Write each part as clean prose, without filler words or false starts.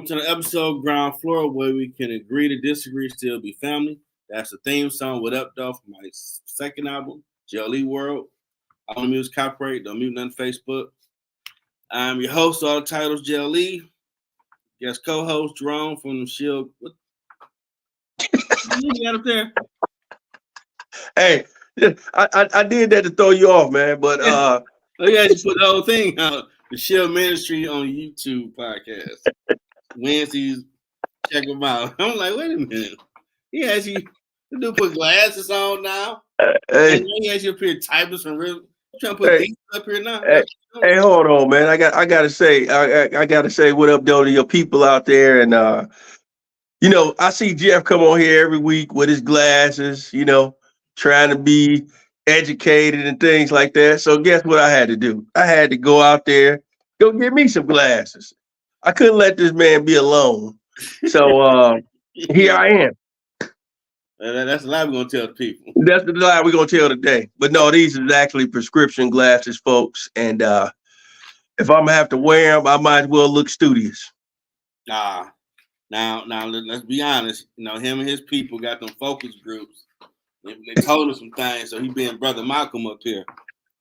Welcome to the episode Ground Floor, where we can agree to disagree, still be family. That's the theme song, What Up, Though, from my second album, Jelly World. I don't use copyright, don't mute nothing Facebook. I'm your host, all the titles, Jelly. Guest co-host, Jerome from the Shield. What you got up there? Hey, I did that to throw you off, man. But oh yeah, you put the whole thing out. The Shield Ministry on YouTube podcast. Wednesdays, check them out. I'm like, wait a minute. He has you. The dude put glasses on now. hey, He has you up here typing some real. You trying to put these up here now? Hey, hold on, man. I gotta say, I gotta say what up, though, to your people out there. And I see Jeff come on here every week with his glasses, trying to be educated and things like that. So guess what I had to do? I had to go out there, go get me some glasses. I couldn't let this man be alone. So here I am. That's the lie we're gonna tell the people. That's the lie we're gonna tell today. But no, these is actually prescription glasses, folks. And if I'm gonna have to wear them, I might as well look studious. Now, let's be honest. Him and his people got them focus groups. They told us some things, so he being Brother Malcolm up here.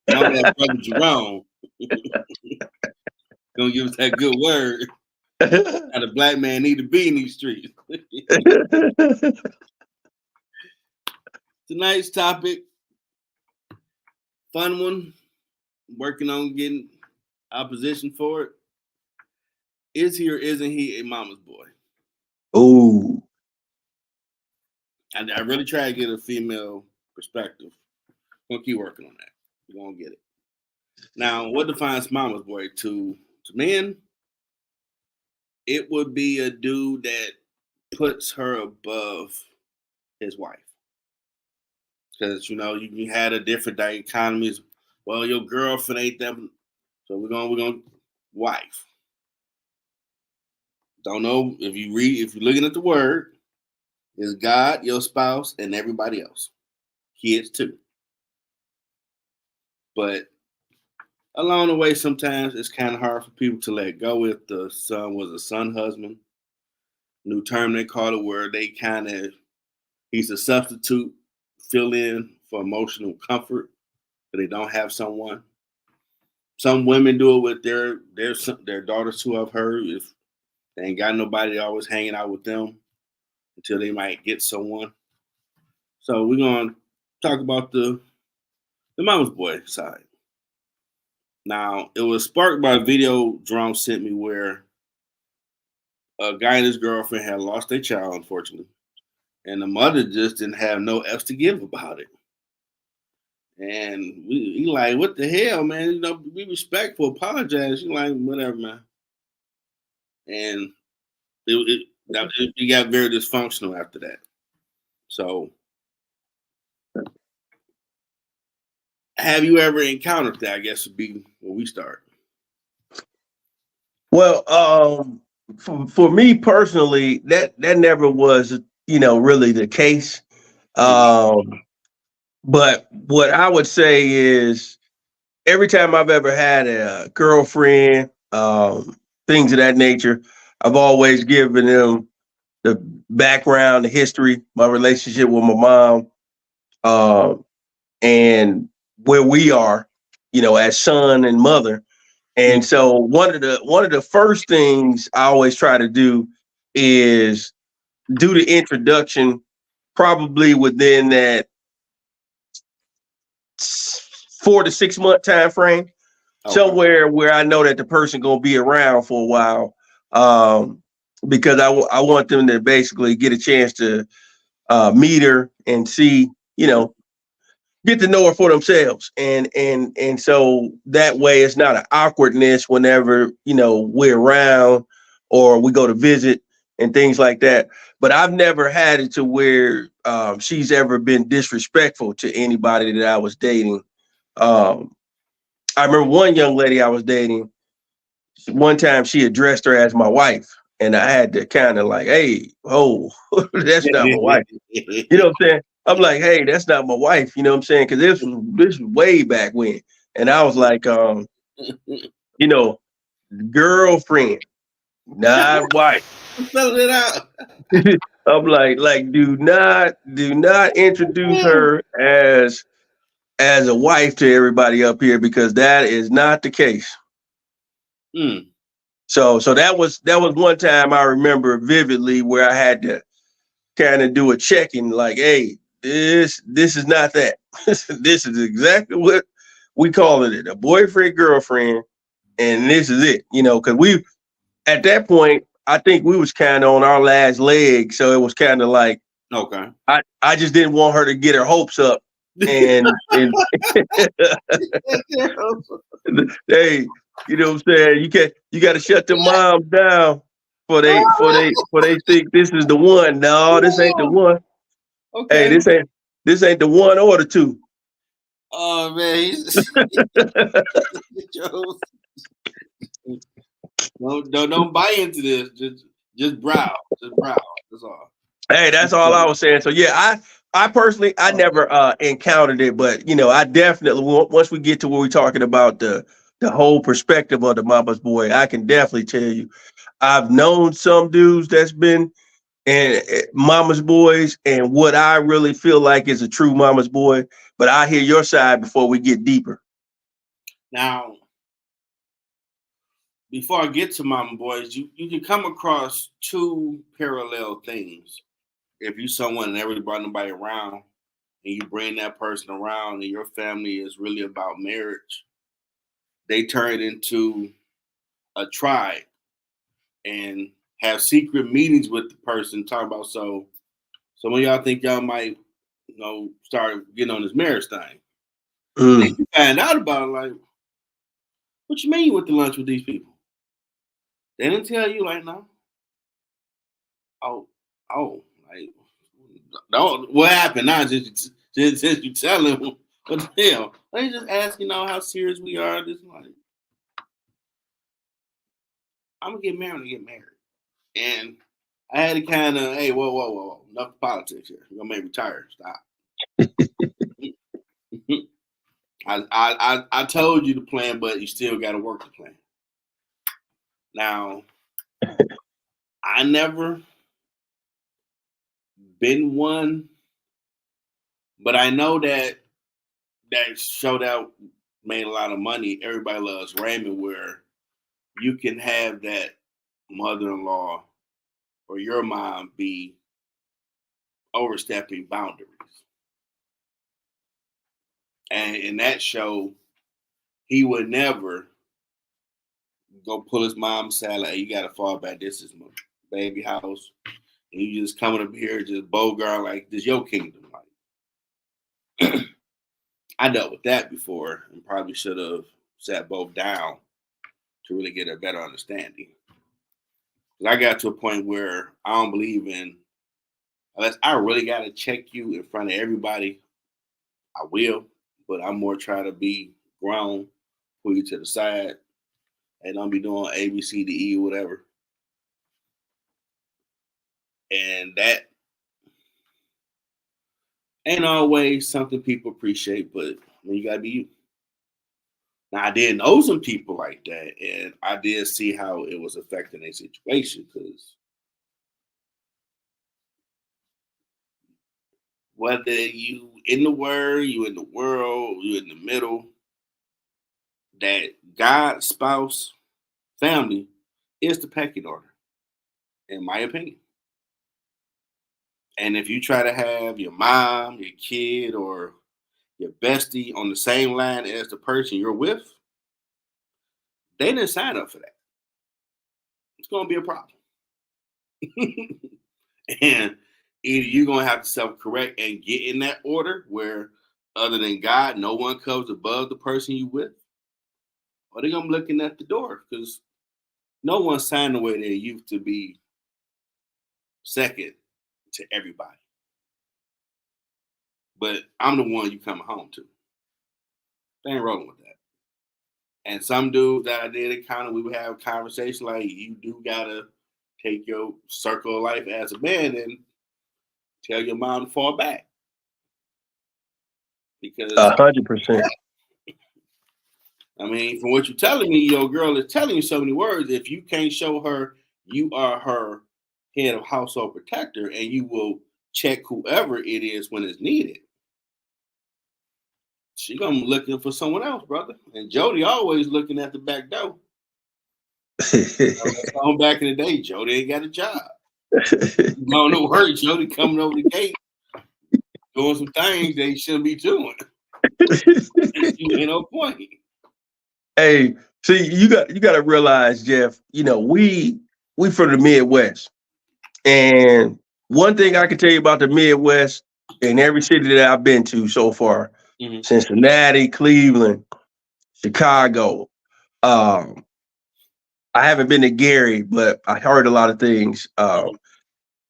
I'm that Brother Jerome. Gonna give us that good word. How the black man need to be in these streets. Tonight's topic, fun one. Working on getting opposition for it. Is he or isn't he a mama's boy? Ooh. I really try to get a female perspective. We'll keep working on that. We're gonna get it. Now, what defines mama's boy to men? It would be a dude that puts her above his wife. Because you had a different economies. Well, your girlfriend ain't that, so we're gonna wife. Don't know if you're looking at the word, is God, your spouse, and everybody else. Kids too. But along the way, sometimes it's kind of hard for people to let go if the son was a son husband. New term they call it, where they he's a substitute, fill in for emotional comfort, but they don't have someone. Some women do it with their daughters who I've heard. If they ain't got nobody, they're always hanging out with them until they might get someone. So we're gonna talk about the mama's boy side. Now, it was sparked by a video Jerome sent me where a guy and his girlfriend had lost their child, unfortunately. And the mother just didn't have no F's to give about it. And he like, what the hell, man? Be respectful, apologize. You like, whatever, man. And it got very dysfunctional after that. So, have you ever encountered that? I guess would be where we start. Well, for me personally, that never was, really the case. But what I would say is every time I've ever had a girlfriend, things of that nature, I've always given them the background, the history, my relationship with my mom, and where we are, as son and mother. And so one of the first things I always try to do is do the introduction probably within that 4 to 6 month time frame, somewhere where I know that the person gonna be around for a while, because I want them to basically get a chance to meet her and see, get to know her for themselves, and so that way it's not an awkwardness whenever we're around or we go to visit and things like that. But I've never had it to where she's ever been disrespectful to anybody that I was dating. I remember one young lady I was dating. One time she addressed her as my wife, and I had to kind of like, hey, oh, that's not my wife. You know what I'm saying? I'm like, hey, that's not my wife. You know what I'm saying? Because this was way back when, and I was like, girlfriend. not wife. I'm spelling it out. I'm like, do not introduce her as a wife to everybody up here, because that is not the case. Mm. So that was one time I remember vividly where I had to kind of do a check-in, like, hey, this is not that. This is exactly what we calling it, a boyfriend, girlfriend, and this is it, because we, at that point, I think we was kind of on our last leg, so it was kind of like, Okay. I just didn't want her to get her hopes up, and hey, you know what I'm saying? You got to shut the moms down for they think this is the one. No, this ain't the one. Okay. Hey, this ain't the one or the two. Oh man, don't buy into this. Just browse. Just browse. That's all. Hey, that's all I was saying. So yeah, I personally I never encountered it, but I definitely, once we get to where we're talking about the whole perspective of the mama's boy, I can definitely tell you I've known some dudes that's been and mama's boys, and what I really feel like is a true mama's boy. But I hear your side before we get deeper. Now, before I get to mama boys, you can come across two parallel things. If you someone and never brought nobody around, and you bring that person around, and your family is really about marriage, they turn into a tribe and have secret meetings with the person, talking about, so some of y'all think y'all might, start getting on this marriage thing. Then you find out about it, like, what you mean you went to lunch with these people? They didn't tell you, like, no. Oh, like, don't. What happened now? Just you tell them, what the hell? They just ask, how serious we are. This, like, I'm gonna get married. And I had to kind of, hey, whoa, enough politics here. You're gonna make me tired. Stop. I told you the plan, but you still got to work the plan. Now, I never been one, but I know that show that made a lot of money. Everybody Loves Raymond, where you can have that mother-in-law or your mom be overstepping boundaries. And in that show, he would never go pull his mom's aside, like, hey, you got to fall back. This is my baby house. And you just coming up here, just bogart, like, this your kingdom. Like, I dealt with that before and probably should have sat both down to really get a better understanding. I got to a point where I don't believe in, unless I really got to check you in front of everybody, I will, but I'm more trying to be grown, pull you to the side, and don't be doing A, B, C, D, E, whatever. And that ain't always something people appreciate, but you gotta be you. Now, I did know some people like that, and I did see how it was affecting their situation, because whether you in the word, you in the world, you in the middle, that God, spouse, family is the pecking order, in my opinion. And if you try to have your mom, your kid, or your bestie on the same line as the person you're with, they didn't sign up for that. It's going to be a problem. And either you're going to have to self-correct and get in that order where, other than God, no one comes above the person you with, or they're going to be looking at the door, because no one signed away their youth to be second to everybody. But I'm the one you coming home to. They ain't rolling with that. And some dudes that I did encounter, we would have conversation like, you do gotta take your circle of life as a man and tell your mom to fall back. Because 100%. I mean, from what you're telling me, your girl is telling you so many words. If you can't show her you are her head of household protector, and you will check whoever it is when it's needed. She gonna be looking for someone else, brother. And Jody always looking at the back door. Going back in the day, Jody ain't got a job. Going to work, Jody coming over the gate, doing some things they shouldn't be doing. You ain't no point. Hey, see, you got to realize, Jeff. You know, we from the Midwest, and one thing I can tell you about the Midwest in every city that I've been to so far, Cincinnati, Cleveland, Chicago. I haven't been to Gary, but I heard a lot of things.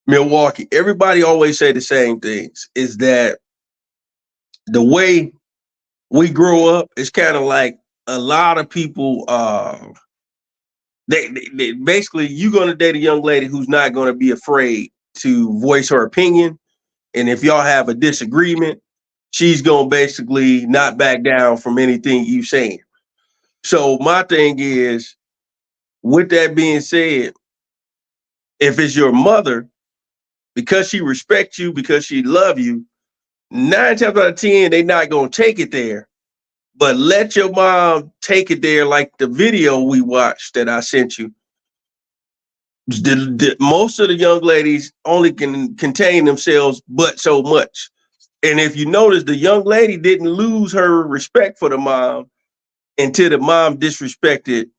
Milwaukee. Everybody always say the same things. Is that the way we grow up? It's kind of like a lot of people. They basically, you're going to date a young lady who's not going to be afraid to voice her opinion, and if y'all have a disagreement, she's going to basically not back down from anything you saying. So my thing is, with that being said, if it's your mother, because she respects you, because she love you, 9 times out of 10, they're not going to take it there. But let your mom take it there, like the video we watched that I sent you. Most of the young ladies only can contain themselves but so much. And if you notice, the young lady didn't lose her respect for the mom until the mom disrespected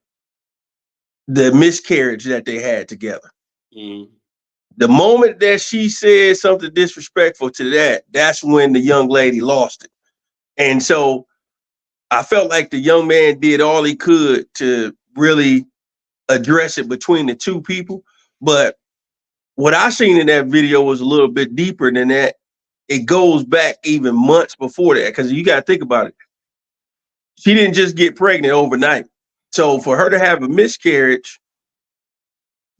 the miscarriage that they had together. The moment that she said something disrespectful to that, that's when the young lady lost it. And so I felt like the young man did all he could to really address it between the two people. But what I seen in that video was a little bit deeper than that. It goes back even months before that, because you got to think about it. She didn't just get pregnant overnight. So for her to have a miscarriage,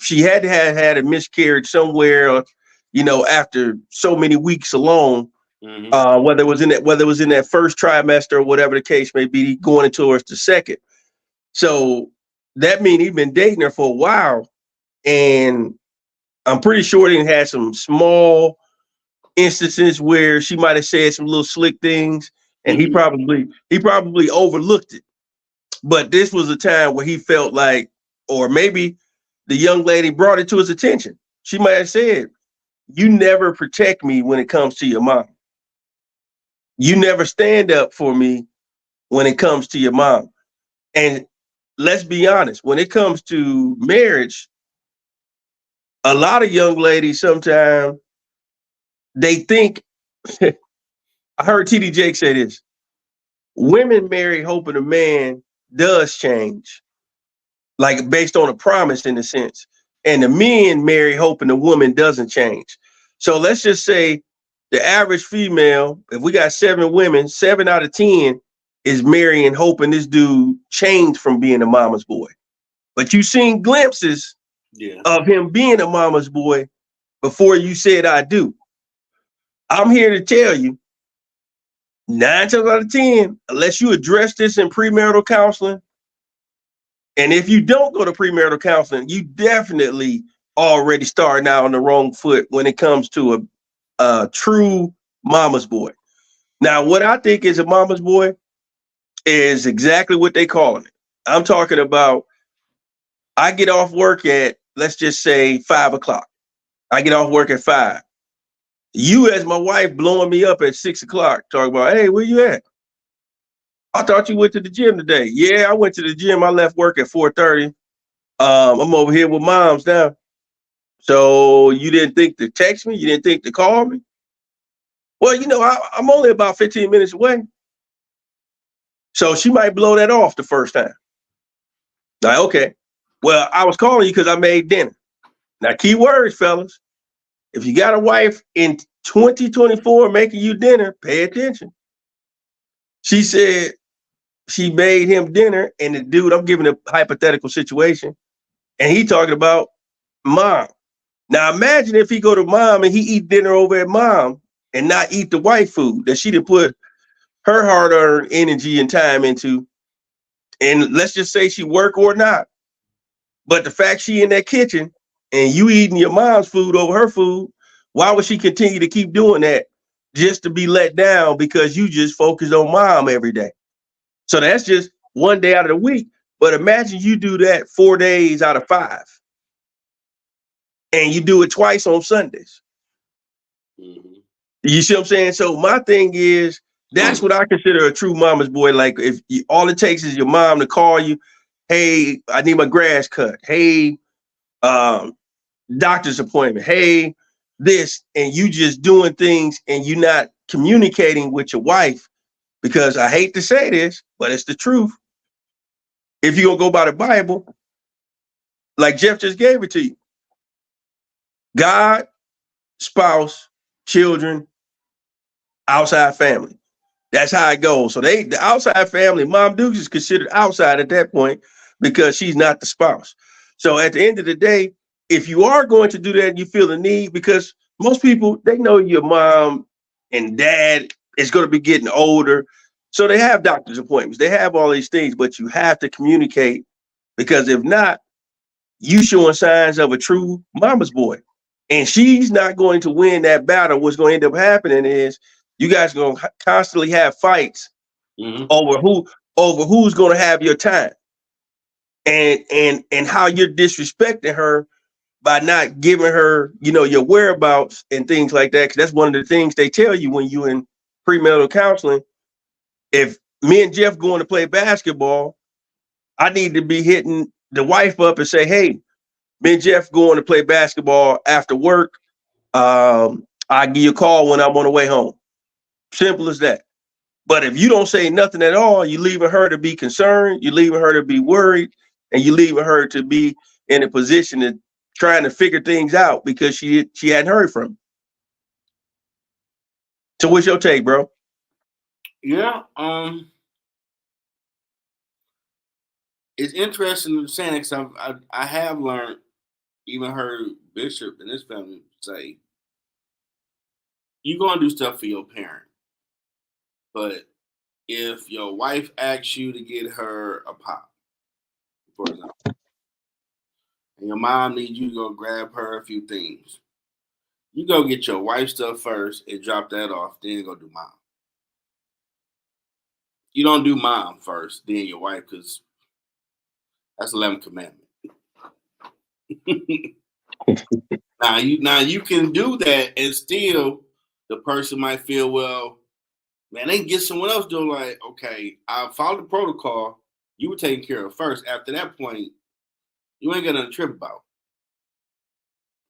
she had to have had a miscarriage somewhere, you know, after so many weeks alone. Whether it was in that first trimester or whatever the case may be, going into towards the second. So that means he's been dating her for a while, and I'm pretty sure he had some small instances where she might have said some little slick things, and he probably overlooked it. But this was a time where he felt like, or maybe the young lady brought it to his attention. She might have said, "You never protect me when it comes to your mom. You never stand up for me when it comes to your mom." And let's be honest, when it comes to marriage, a lot of young ladies sometimes they think, I heard TD Jake say this, women marry hoping a man does change, like based on a promise in a sense. And the men marry hoping the woman doesn't change. So let's just say the average female, if we got 7 women, 7 out of 10 is marrying hoping this dude changed from being a mama's boy. But you seen glimpses of him being a mama's boy before you said I do. I'm here to tell you, 9 times out of 10, unless you address this in premarital counseling, and if you don't go to premarital counseling, you definitely already starting out on the wrong foot when it comes to a true mama's boy. Now, what I think is a mama's boy is exactly what they calling it. I'm talking about, I get off work at, let's just say 5 o'clock. I get off work at 5. You as my wife blowing me up at 6 o'clock, talking about, "Hey, where you at? I thought you went to the gym today." "Yeah, I went to the gym. I left work at 4:30. I'm over here with moms now." "So you didn't think to text me? You didn't think to call me?" "Well, you know, I'm only about 15 minutes away." So she might blow that off the first time. Like, okay, well, I was calling you because I made dinner. Now, key words, fellas. If you got a wife in 2024 making you dinner, pay attention. She said she made him dinner, and the dude, I'm giving a hypothetical situation, and he talking about mom. Now, imagine if he go to mom and he eat dinner over at mom and not eat the wife food that she done put her hard-earned energy and time into. And let's just say she work or not. But the fact she in that kitchen, and you eating your mom's food over her food, why would she continue to keep doing that just to be let down because you just focused on mom every day? So that's just one day out of the week. But imagine you do that 4 days out of 5, and you do it twice on Sundays. Mm-hmm. You see what I'm saying? So my thing is, that's what I consider a true mama's boy. Like, if you, all it takes is your mom to call you, hey, I need my grass cut. Hey, doctor's appointment. Hey, this, and you just doing things and you not communicating with your wife, because I hate to say this, but it's the truth. If you're gonna go by the Bible, like Jeff just gave it to you, God, spouse, children, outside family. That's how it goes. So the outside family, Mom Dukes is considered outside at that point because she's not the spouse. So at the end of the day, if you are going to do that and you feel the need, because most people, they know your mom and dad is going to be getting older. So they have doctor's appointments. They have all these things, but you have to communicate, because if not, you showing signs of a true mama's boy. And she's not going to win that battle. What's going to end up happening is you guys are going to constantly have fights over who's going to have your time, and how you're disrespecting her by not giving her, your whereabouts and things like that. Because that's one of the things they tell you when you in premarital counseling. If me and Jeff going to play basketball, I need to be hitting the wife up and say, hey, me and Jeff going to play basketball after work. I give you a call when I'm on the way home. Simple as that. But if you don't say nothing at all, you're leaving her to be concerned, you're leaving her to be worried, and you're leaving her to be in a position of trying to figure things out because she hadn't heard from you. So what's your take, bro? Yeah, it's interesting to say, because I have learned, even heard Bishop and his family say, you're gonna do stuff for your parent, but if your wife asks you to get her a pop, for example, and your mom needs you to go grab her a few things, you go get your wife stuff first and drop that off, then go do mom. You don't do mom first, then your wife, because that's 11th commandment. Now you can do that, and still the person might feel, well, man, they can get someone else doing. Like, okay, I followed the protocol. You were taken care of first. After that point, you ain't got nothing to trip about.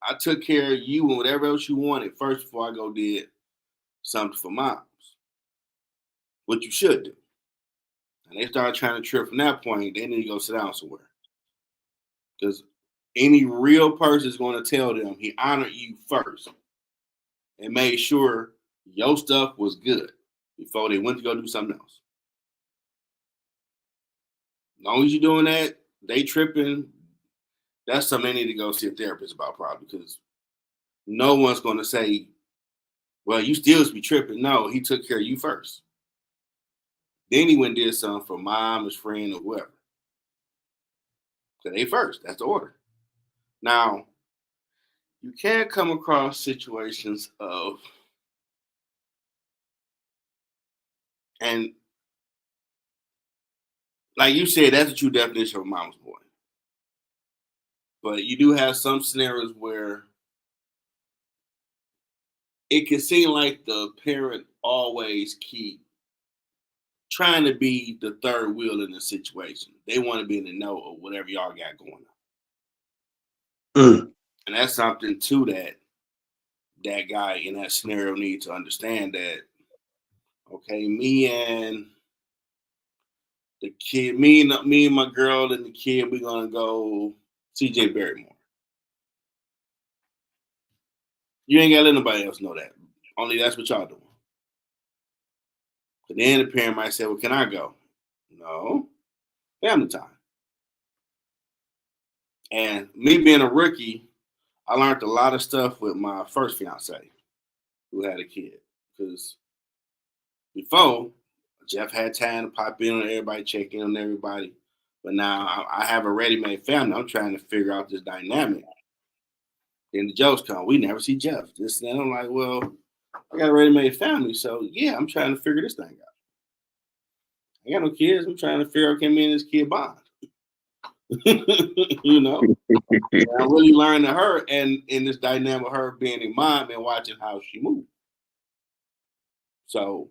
I took care of you and whatever else you wanted first before I go did something for moms. What you should do. And they start trying to trip from that point, they need to go sit down somewhere. Because any real person is going to tell them he honored you first and made sure your stuff was good before they went to go do something else. As long as you're doing that, they tripping, that's something they need to go see a therapist about, probably, because no one's going to say, well, you still be tripping. No, he took care of you first. Then he went and did something for mom, his friend, or whoever. So they first. That's the order. Now, you can come across situations of, and like you said, that's the true definition of a mama's boy. But you do have some scenarios where it can seem like the parent always keep trying to be the third wheel in the situation. They want to be in the know of whatever y'all got going on. And that's something too that guy in that scenario needs to understand, that, okay, me and the kid, me and my girl and the kid, we're gonna go CJ Barrymore. You ain't gotta let nobody else know that. Only that's what y'all doing. But then the parent might say, well, can I go? No. Family time. And me being a rookie, I learned a lot of stuff with my first fiance who had a kid. Because before, Jeff had time to pop in on everybody, check in on everybody. But now I have a ready-made family. I'm trying to figure out this dynamic. Then the jokes come. We never see Jeff. This and that. I'm like, well, I got a ready-made family, so yeah, I'm trying to figure this thing out. I got no kids. I'm trying to figure out can me and this kid bond. You know, and I really learned to her and in this dynamic of her being a mom and watching how she moved. So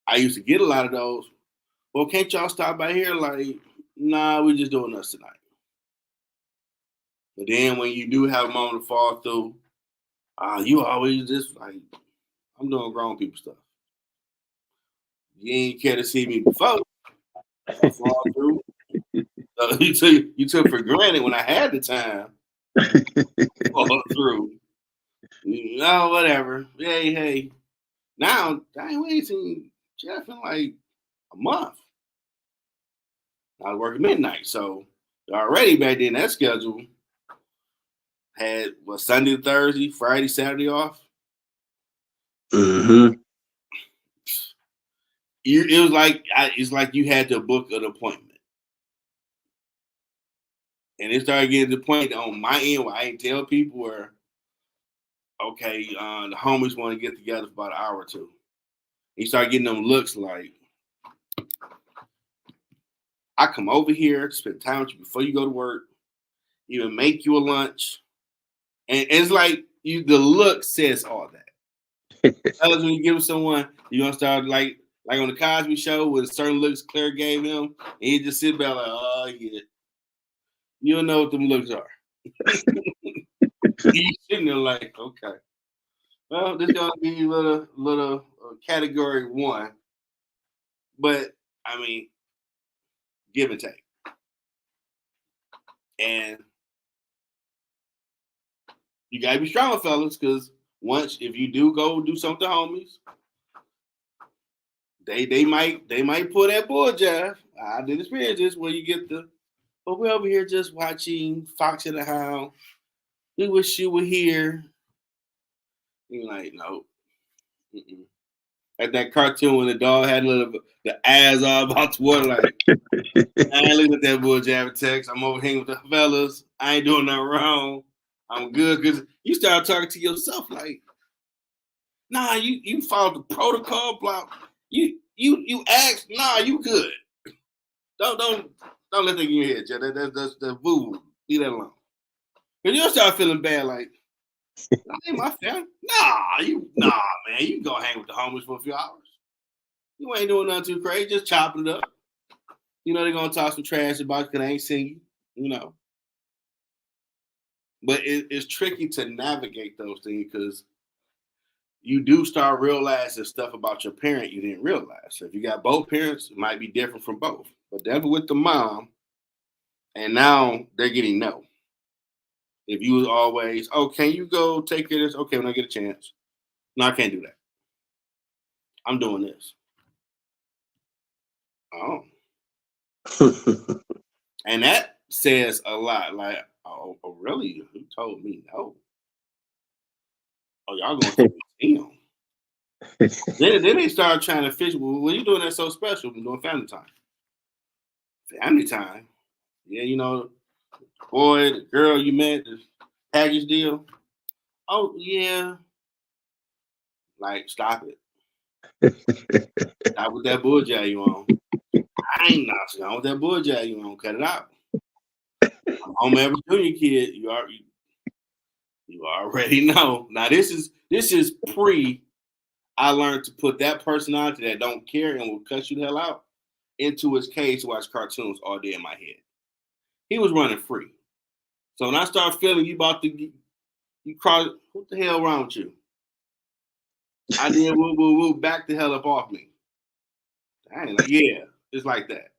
I used to get a lot of those. Well, can't y'all stop by here? Like, nah, we just doing us tonight. But then when you do have a moment to fall through, you always just like, I'm doing grown people stuff. You ain't care to see me before. I fall through. So you took for granted when I had the time. Fall through. No, whatever. Hey. Now, dang, we ain't seen Jeff in like a month. I was working midnight, so already back then that schedule had Sunday to Thursday, Friday, Saturday off. Mm-hmm. It was like it's like you had to book an appointment, and it started getting to the point on my end where I didn't tell people where, okay, the homies want to get together for about an hour or two. You start getting them looks like, I come over here to spend time with you before you go to work, even make you a lunch, and it's like the look says all that. Because when you give someone, you're gonna start like on the Cosby Show with certain looks Claire gave him, and he just sit back like, oh yeah, you don't know what them looks are. He's sitting there like, okay, well, this gonna be little category 1, but I mean, give and take, and you gotta be strong, fellas, because once if you do go do something, homies, they might pull that bull jive. I did experience this where you get but we're over here just watching Fox and the Hound. We wish you were here. You're like, no. Mm-mm. Like that cartoon when the dog had the eyes all about the water. Like, I ain't looking at that bull jab text. I'm over hanging with the fellas. I ain't doing nothing wrong. I'm good, because you start talking to yourself like, nah, you followed the protocol, blah. You asked, nah, you good. Don't let that get in your head, Jeff. That's boo. Leave that alone. Cause you'll start feeling bad, like, that ain't my family. Nah, man, you can go hang with the homies for a few hours. You ain't doing nothing too crazy, just chopping it up. You know they're gonna talk some trash about you because they ain't seen you, But it's tricky to navigate those things because you do start realizing stuff about your parent you didn't realize. So if you got both parents, it might be different from both. But definitely with the mom, and now they're getting no. If you was always, can you go take care of this? Okay, when I get a chance. No, I can't do that. I'm doing this. Oh. And that says a lot. Like, oh really? Who told me no? Oh, y'all going to the museum. Then they started trying to fish. Well, what are you doing that's so special? I'm doing family time. Family time? Yeah, boy, the girl you met, the package deal. Oh, yeah. Like, stop it. Stop with that bull jab you on. I ain't not on with that bull jab you on. Cut it out. I'm home every junior kid. You already know. Now this is pre. I learned to put that personality that don't care and will cut you the hell out into his cage to watch cartoons all day in my head. He was running free. So when I start feeling you about to you cross, what the hell wrong with you? I did woo, back the hell up off me. I ain't like, yeah, it's like that.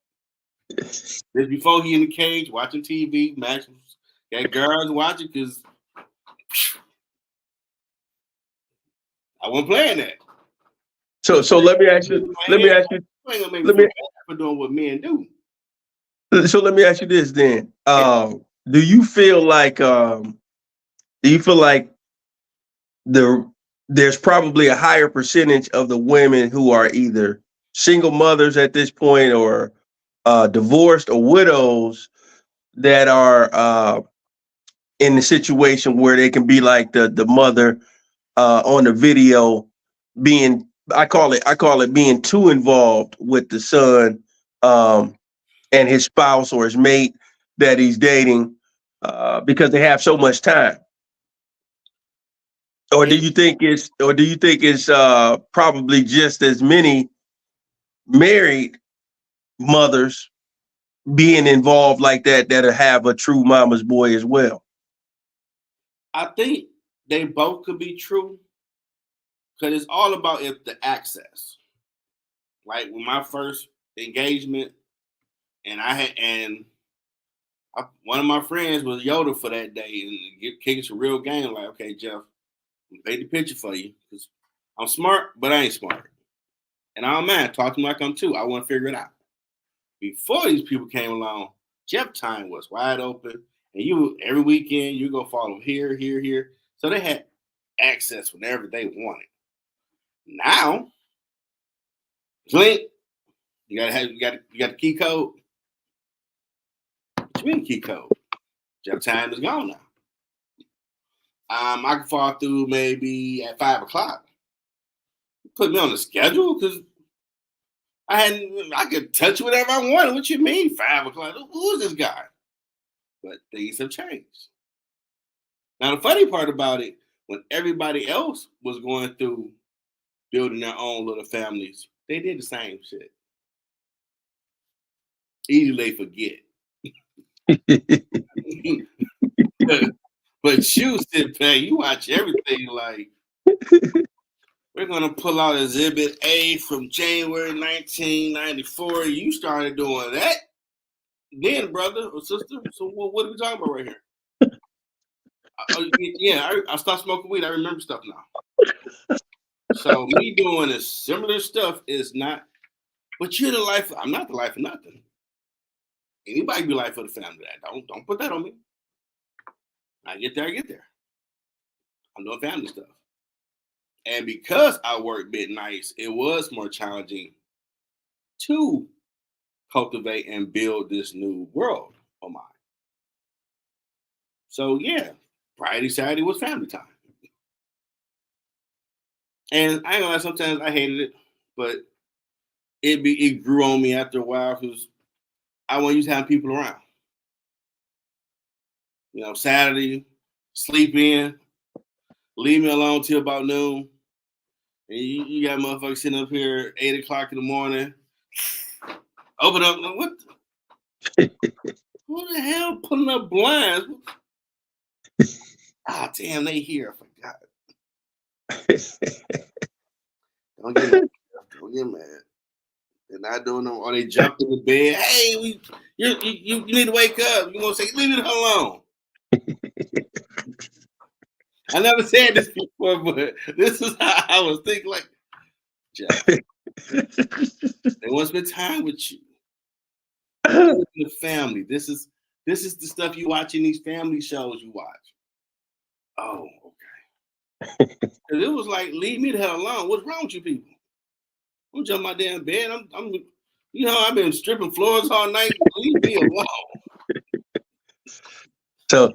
This before he in the cage watching TV, matches, got girls watching because I wasn't playing that. So let me ask you. For doing what men do. So let me ask you this then. Do you feel like there's probably a higher percentage of the women who are either single mothers at this point or divorced or widows that are in the situation where they can be like the mother on the video being, I call it being too involved with the son and his spouse or his mate that he's dating because they have so much time. Or do you think it's probably just as many married mothers being involved like that have a true mama's boy as well? I think they both could be true because it's all about the access. Like with my first engagement, and one of my friends was Yoda for that day and kicking some real game. Like, okay, Jeff, I'm paint the picture for you because I'm smart, but I ain't smart. And I don't mind. Talk to me like I'm two. I want to figure it out. Before these people came along, Jeff time was wide open. And every weekend you go follow here, here, here. So they had access whenever they wanted. Now, Clint, you got the key code. What you mean key code? Jeff time is gone now. I can fall through maybe at 5 o'clock. Put me on the schedule because I could touch whatever I wanted. What you mean 5 o'clock? Who is this guy? But things have changed. Now the funny part about it, when everybody else was going through building their own little families, they did the same shit. Easily forget. But you sit back, you watch everything like, we're going to pull out Exhibit A from January 1994. You started doing that then, brother or sister. So what are we talking about right here? I stopped smoking weed. I remember stuff now. So me doing a similar stuff is not, but you're the life. I'm not the life of nothing. Anybody be life of the family. Don't put that on me. I get there. I'm doing family stuff. And because I work midnights, it was more challenging to cultivate and build this new world of mine. So yeah, Friday, Saturday was family time. And I ain't gonna lie, sometimes I hated it, but it grew on me after a while because I wasn't used to having people around. You know, Saturday, sleep in, leave me alone till about noon. And you got motherfuckers sitting up here 8 o'clock in the morning. Open up, what the hell putting up blinds? Ah, damn, they here. I forgot. Don't get mad. They're not doing them, or they jump in the bed. Hey, you need to wake up. You're gonna say, leave it alone. I never said this before, but this is how I was thinking. Like, Jeff, they want to spend time with you. The family. This is the stuff you watch in these family shows you watch. Oh, okay. It was like, leave me the hell alone. What's wrong with you people? I'm jumping my damn bed. I'm I've been stripping floors all night. Leave me alone. So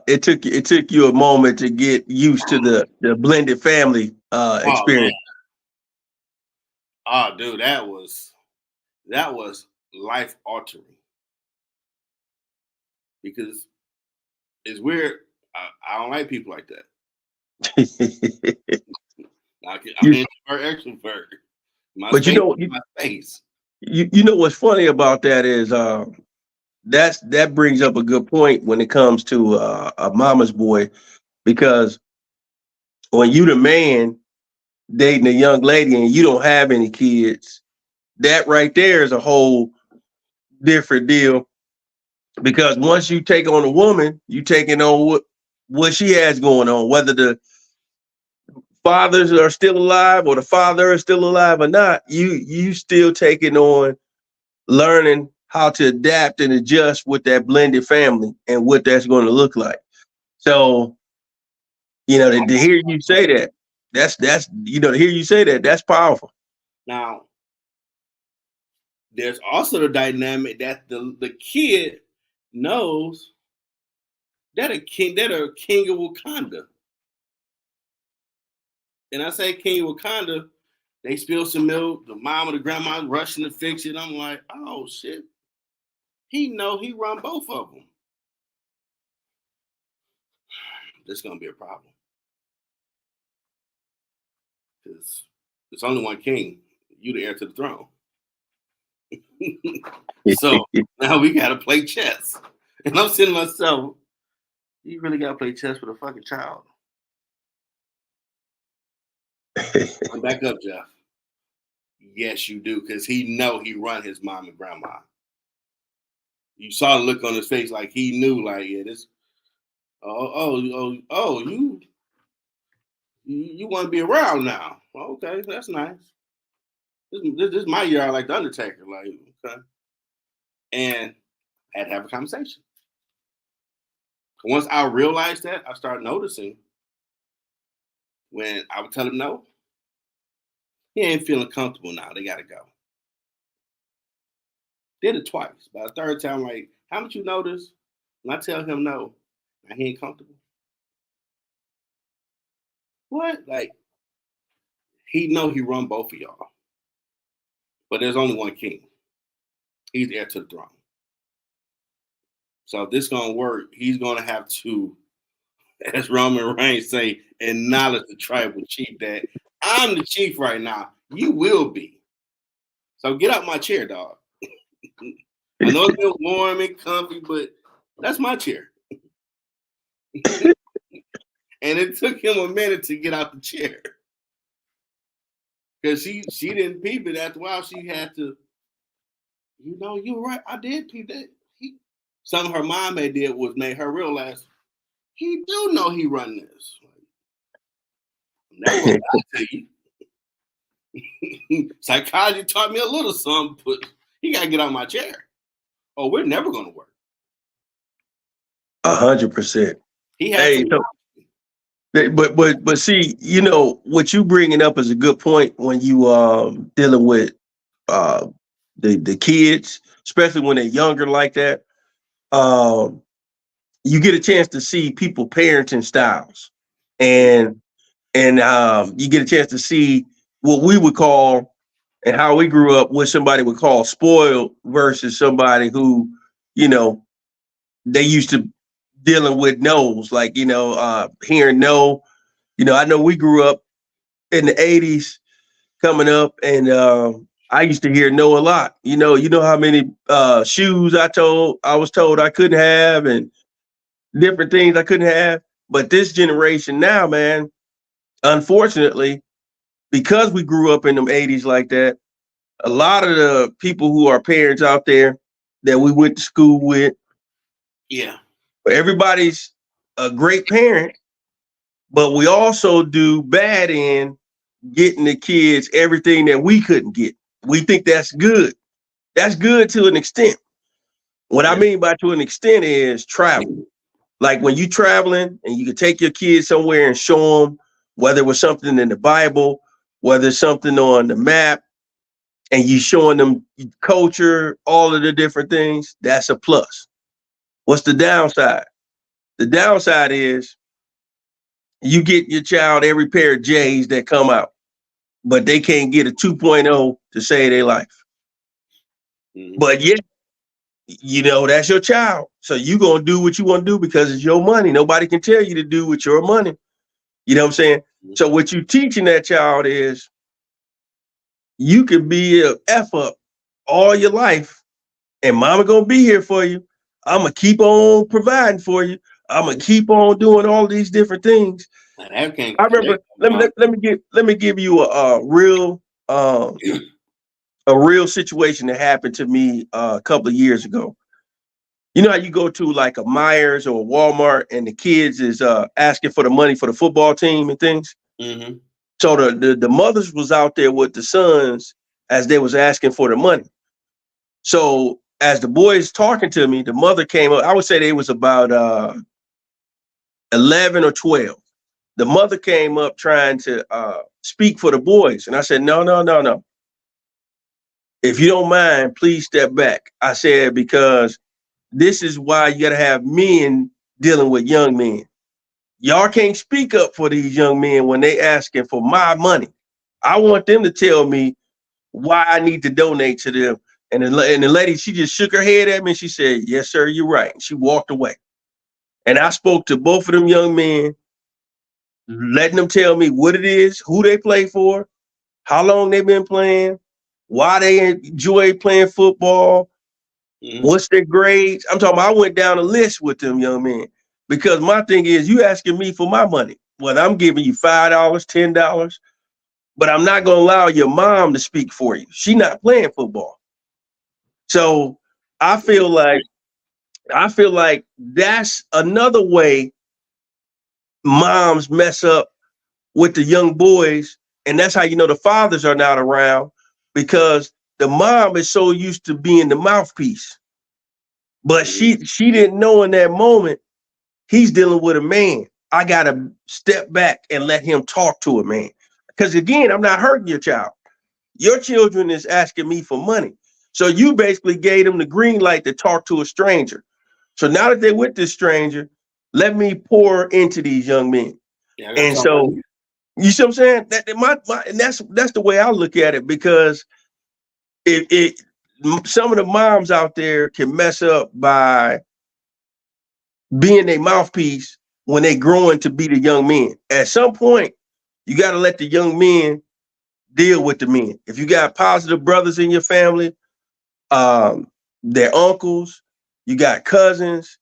it took you a moment to get used to the blended family experience. Oh, dude, that was life altering. Because it's weird. I don't like people like that. I'm an introvert, extrovert. But my face. You know what's funny about that is that brings up a good point when it comes to a mama's boy, because when you the man dating a young lady and you don't have any kids, that right there is a whole different deal. Because once you take on a woman, you taking on what she has going on, whether the fathers are still alive or the father is still alive or not, you still taking on learning how to adapt and adjust with that blended family and what that's going to look like. So, to hear you say that, to hear you say that, that's powerful. Now, there's also the dynamic that the kid knows They're a king of Wakanda. And I say king of Wakanda, they spill some milk, the mom or the grandma rushing to fix it. I'm like, oh shit. He know he run both of them. This is gonna be a problem. Because there's only one king. You the heir to the throne. So now we gotta play chess. And I'm saying to myself, you really gotta play chess with a fucking child. I'm back up, Jeff. Yes, you do, because he know he run his mom and grandma. You saw the look on his face, like he knew, like, yeah, this. You want to be around now? Okay, that's nice. This is my yard, like the Undertaker, like okay. And I had to have a conversation. Once I realized that, I started noticing when I would tell him no, he ain't feeling comfortable now. They gotta go. Did it twice. By the third time, like, how much you notice when I tell him no, now he ain't comfortable? What? Like, he know he run both of y'all. But there's only one king. He's heir to the throne. So if this gonna work, he's gonna have to, as Roman Reigns say, acknowledge the tribal chief that I'm the chief right now. You will be. So get out my chair, dog. I know it's been warm and comfy, but that's my chair. And it took him a minute to get out the chair. Because she didn't peep it. After a while, she had to, you're right. I did peep that. Something her mom had did was made her realize he do know he run this. Never lie to you. Psychology taught me a little something, but he got to get out of my chair. Oh, we're never going to work. 100%. He had but see, what you bringing up is a good point when you dealing with the kids, especially when they're younger like that. You get a chance to see people parenting styles, and you get a chance to see what we would call and how we grew up, what somebody would call spoiled versus somebody who, they used to dealing with no's, like, hearing no. I know we grew up in the 80s coming up, and I used to hear no a lot. You know how many shoes I was told I couldn't have, and different things I couldn't have. But this generation now, man, unfortunately, because we grew up in them 80s like that, a lot of the people who are parents out there that we went to school with, yeah, everybody's a great parent, but we also do bad in getting the kids everything that we couldn't get. We think that's good. That's good to an extent. What I mean by to an extent is travel. Like when you traveling and you can take your kids somewhere and show them, whether it was something in the Bible, whether it's something on the map, and you showing them culture, all of the different things, that's a plus. What's the downside? The downside is you get your child every pair of J's that come out, but they can't get a 2.0 to save their life. Mm-hmm. But yeah, that's your child. So you going to do what you want to do because it's your money. Nobody can tell you to do with your money. You know what I'm saying? Mm-hmm. So what you teaching that child is you can be a F up all your life and mama going to be here for you. I'm going to keep on providing for you. I'm going to keep on doing all these different things. I remember, let me give you a real situation that happened to me a couple of years ago. You know how you go to like a Myers or a Walmart and the kids is asking for the money for the football team and things. Mm-hmm. So the mothers was out there with the sons as they was asking for the money. So as the boys talking to me, the mother came up. I would say they was about 11 or 12. The mother came up trying to speak for the boys. And I said, no. If you don't mind, please step back. I said, because this is why you got to have men dealing with young men. Y'all can't speak up for these young men when they asking for my money. I want them to tell me why I need to donate to them. And the lady, she just shook her head at me and she said, yes, sir, you're right. And she walked away. And I spoke to both of them young men, letting them tell me what it is, who they play for, how long they've been playing, why they enjoy playing football, what's their grades. I'm talking about, I went down a list with them young men because my thing is, you asking me for my money. Well, I'm giving you $5, $10, but I'm not going to allow your mom to speak for you. She's not playing football. So I feel like that's another way moms mess up with the young boys. And that's how you know the fathers are not around, because the mom is so used to being the mouthpiece. But she didn't know in that moment he's dealing with a man. I gotta step back and let him talk to a man. Because again, I'm not hurting your child. Your children is asking me for money. So you basically gave them the green light to talk to a stranger. So now that they're with this stranger, let me pour into these young men. Yeah, And so you see what I'm saying? And that's the way I look at it, because some of the moms out there can mess up by being a mouthpiece when they growing to be the young men. At some point, you got to let the young men deal with the men. If you got positive brothers in your family, their uncles, you got cousins,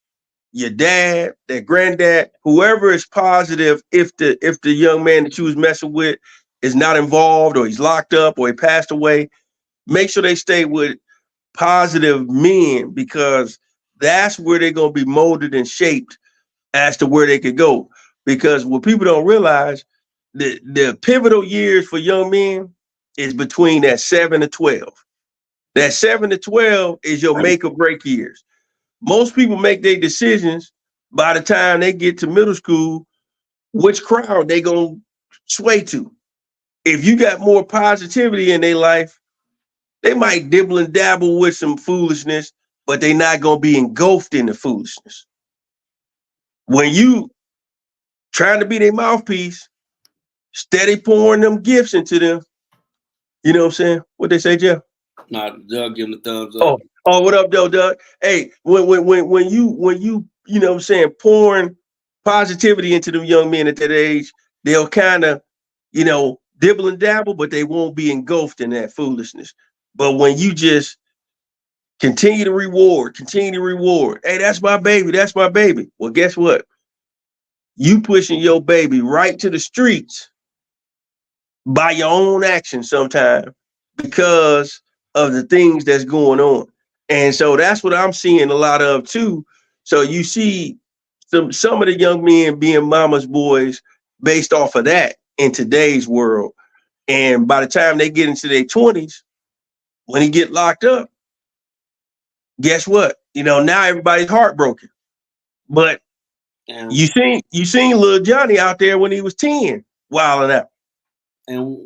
your dad, their granddad, whoever is positive, if the young man that you was messing with is not involved, or he's locked up, or he passed away, make sure they stay with positive men, because that's where they're going to be molded and shaped as to where they could go. Because what people don't realize, the pivotal years for young men is between that 7 to 12. That 7 to 12 is your make or break years. Most people make their decisions by the time they get to middle school, which crowd they gonna sway to. If you got more positivity in their life, they might dibble and dabble with some foolishness, but they're not gonna be engulfed in the foolishness. When you trying to be their mouthpiece, steady pouring them gifts into them, you know what I'm saying? What they say, Jeff? Nah, Doug, give him the thumbs up. Oh, what up, though, Doug? Hey, when you you know what I'm saying, pouring positivity into them young men at that age, they'll kind of, dibble and dabble, but they won't be engulfed in that foolishness. But when you just continue to reward, hey, that's my baby, that's my baby. Well, guess what? You pushing your baby right to the streets by your own action sometime, because of the things that's going on. And so that's what I'm seeing a lot of too. So you see some of the young men being mama's boys based off of that in today's world. And by the time they get into their 20s, when he get locked up, guess what? Now everybody's heartbroken. But you seen little Johnny out there when he was 10, wilding out. And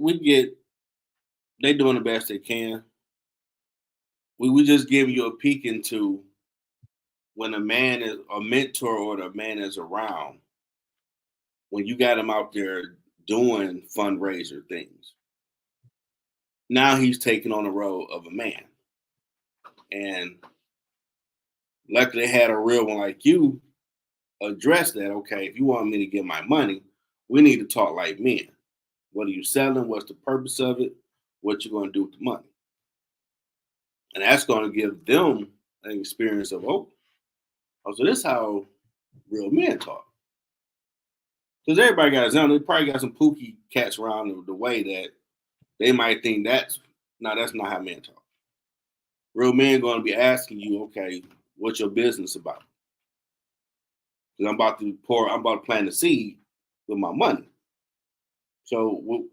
they doing the best they can. We just give you a peek into when a man is a mentor or the man is around, when you got him out there doing fundraiser things. Now he's taking on the role of a man. And luckily they had a real one like you address that. Okay, if you want me to get my money, we need to talk like men. What are you selling? What's the purpose of it? What you going to do with the money? And that's going to give them an experience of, so this is how real men talk. Because everybody got his own. They probably got some pookie cats around the way that they might think that's not how men talk. Real men going to be asking you, okay, what's your business about? Because I'm about to plant a seed with my money. So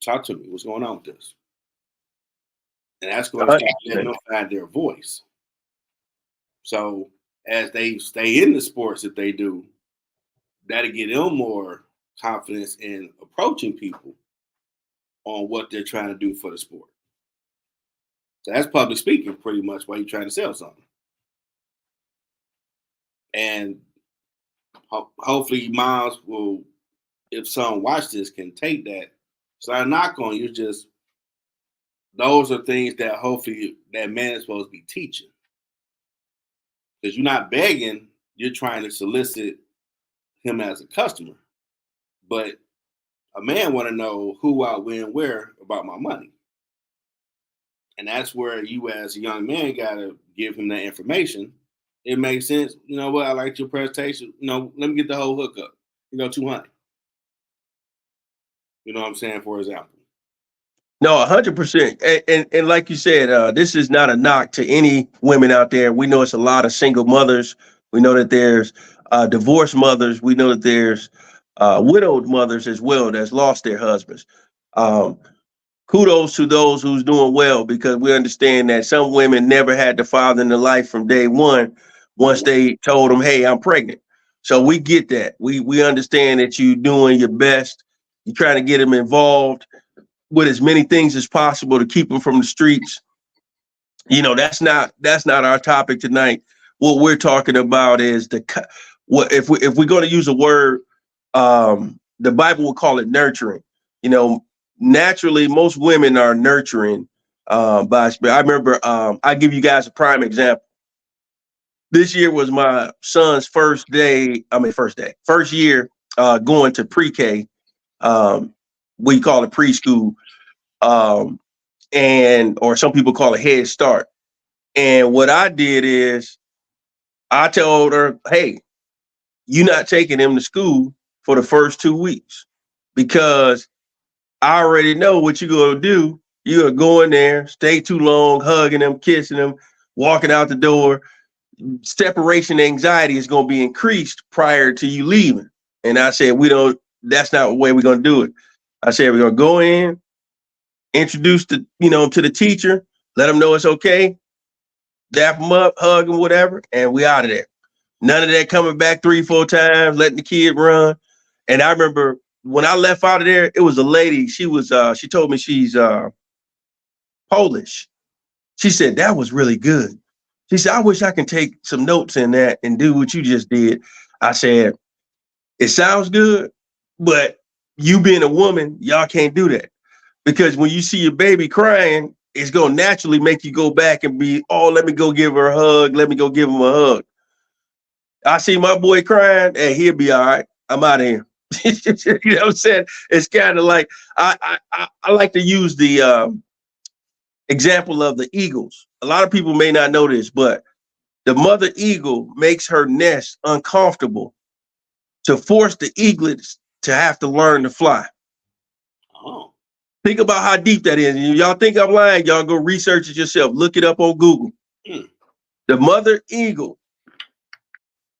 talk to me. What's going on with this? And that's going to start letting them find their voice. So as they stay in the sports that they do, that'll get them more confidence in approaching people on what they're trying to do for the sport. So that's public speaking pretty much while you're trying to sell something. And hopefully moms will, if some watch this, can take that. So I knock on you, just those are things that hopefully that man is supposed to be teaching. Because you're not begging, you're trying to solicit him as a customer. But a man want to know who, what, when, where about my money. And that's where you as a young man got to give him that information. It makes sense. You know what? I liked your presentation. Let me get the whole hookup. 200. You know what I'm saying? For example. No, 100%. And like you said, this is not a knock to any women out there. We know it's a lot of single mothers. We know that there's divorced mothers. We know that there's widowed mothers as well that's lost their husbands. Kudos to those who's doing well, because we understand that some women never had the father in their life from day one once they told them, hey, I'm pregnant. So we get that. We understand that you're doing your best. You're trying to get them involved with as many things as possible to keep them from the streets. That's not our topic tonight. What we're talking about is what if we're going to use a word, the Bible will call it nurturing. Naturally, most women are nurturing by spirit. I remember, I give you guys a prime example. This year was my son's first year going to pre-K. We call it preschool. Or some people call it Head Start. And what I did is I told her, hey, you're not taking him to school for the first 2 weeks, because I already know what you're going to do. You're going to go in there, stay too long, hugging them, kissing them, walking out the door. Separation anxiety is going to be increased prior to you leaving. And I said, that's not the way we're going to do it. I said, we're going to go in, introduce to the teacher, let them know it's okay, dap them up, hug them, whatever, and we out of there. None of that coming back 3-4 times, letting the kid run. And I remember when I left out of there, it was a lady. She told me she's Polish. She said, that was really good. She said, I wish I can take some notes in that and do what you just did. I said, it sounds good, but you being a woman, y'all can't do that. Because when you see your baby crying, it's going to naturally make you go back and be, oh, let me go give her a hug. Let me go give him a hug. I see my boy crying, and he'll be all right. I'm out of here. You know what I'm saying? It's kind of like, I like to use the example of the eagles. A lot of people may not know this, but the mother eagle makes her nest uncomfortable to force the eaglets to have to learn to fly. Oh. Think about how deep that is. Y'all think I'm lying? Y'all go research it yourself. Look it up on Google. The mother eagle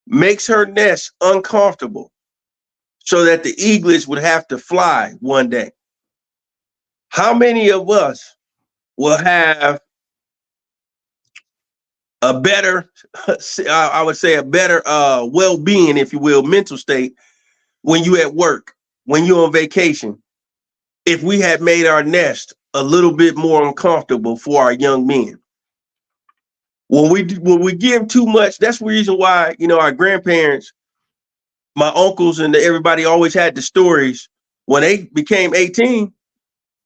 makes her nest uncomfortable so that the eaglets would have to fly one day. How many of us will have a better, I would say a better well-being, if you will, mental state when you at work, when you're on vacation, if we had made our nest a little bit more uncomfortable for our young men? When we give too much, that's the reason why, our grandparents, my uncles, and everybody always had the stories. When they became 18,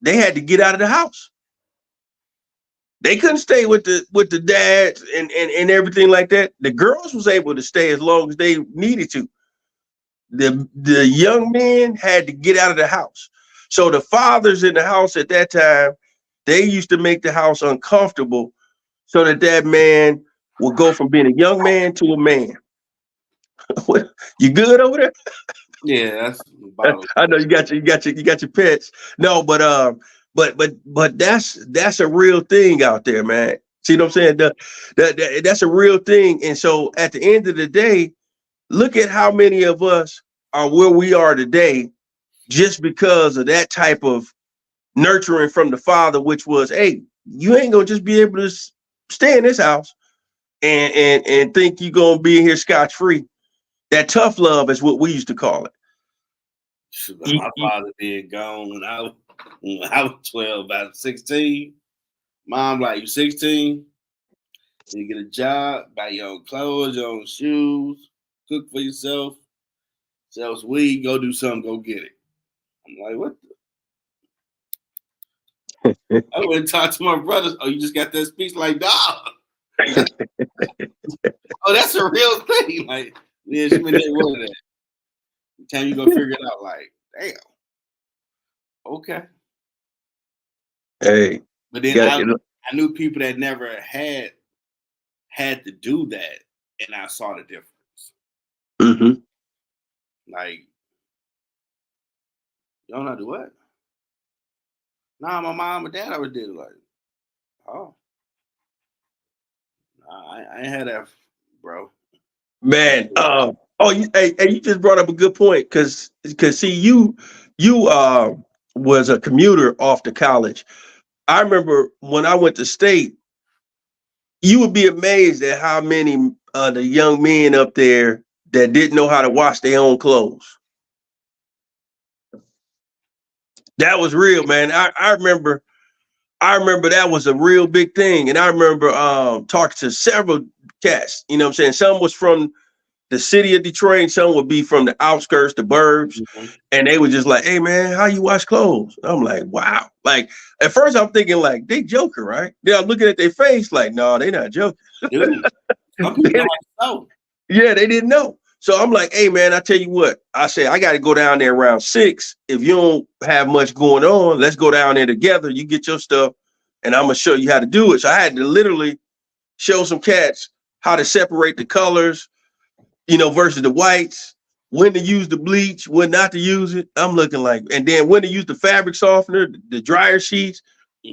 they had to get out of the house. They couldn't stay with the dads and everything like that. The girls was able to stay as long as they needed to. The young men had to get out of the house. So the fathers in the house at that time, they used to make the house uncomfortable so that man will go from being a young man to a man. You good over there? Yeah, that's I know you got your pets. No, but that's a real thing out there, man. See what I'm saying? That's a real thing. And so at the end of the day, look at how many of us are where we are today just because of that type of nurturing from the father, which was, hey, you ain't gonna just be able to stay in this house and think you're gonna be in here scotch-free. That tough love is what we used to call it. My father being gone when I was 12, about 16. Mom like, you 16? You get a job, buy your own clothes, your own shoes, cook for yourself. sells weed, go do something, go get it. I'm like, what the? I went and talked to my brothers. Oh, you just got that speech? Like, dog. Oh, that's a real thing. Like, yeah, she been there with that. The time you go figure it out, like, damn. Okay. Hey. But then I knew people that never had to do that, and I saw the difference. Mm-hmm. Like, you don't know how to do what? Nah, my mom and dad always did it. Like, oh. Nah, I ain't had that, bro. Man, you just brought up a good point because see you was a commuter off to college. I remember when I went to state, you would be amazed at how many the young men up there that didn't know how to wash their own clothes. That was real, man. I remember that was a real big thing. And I remember talking to several cats, you know what I'm saying? Some was from the city of Detroit, some would be from the outskirts, the burbs, and they were just like, hey man, how you wash clothes? I'm like, wow. Like at first I'm thinking like they joking, right? Then I'm looking at their face like, no, they not joking. Dude, some people don't know. Yeah, they didn't know. So I'm like, hey man, I tell you what, I said, I got to go down there around 6. If you don't have much going on, let's go down there together. You get your stuff and I'm going to show you how to do it. So I had to literally show some cats how to separate the colors, you know, versus the whites, when to use the bleach, when not to use it. I'm looking like, and then when to use the fabric softener, the dryer sheets.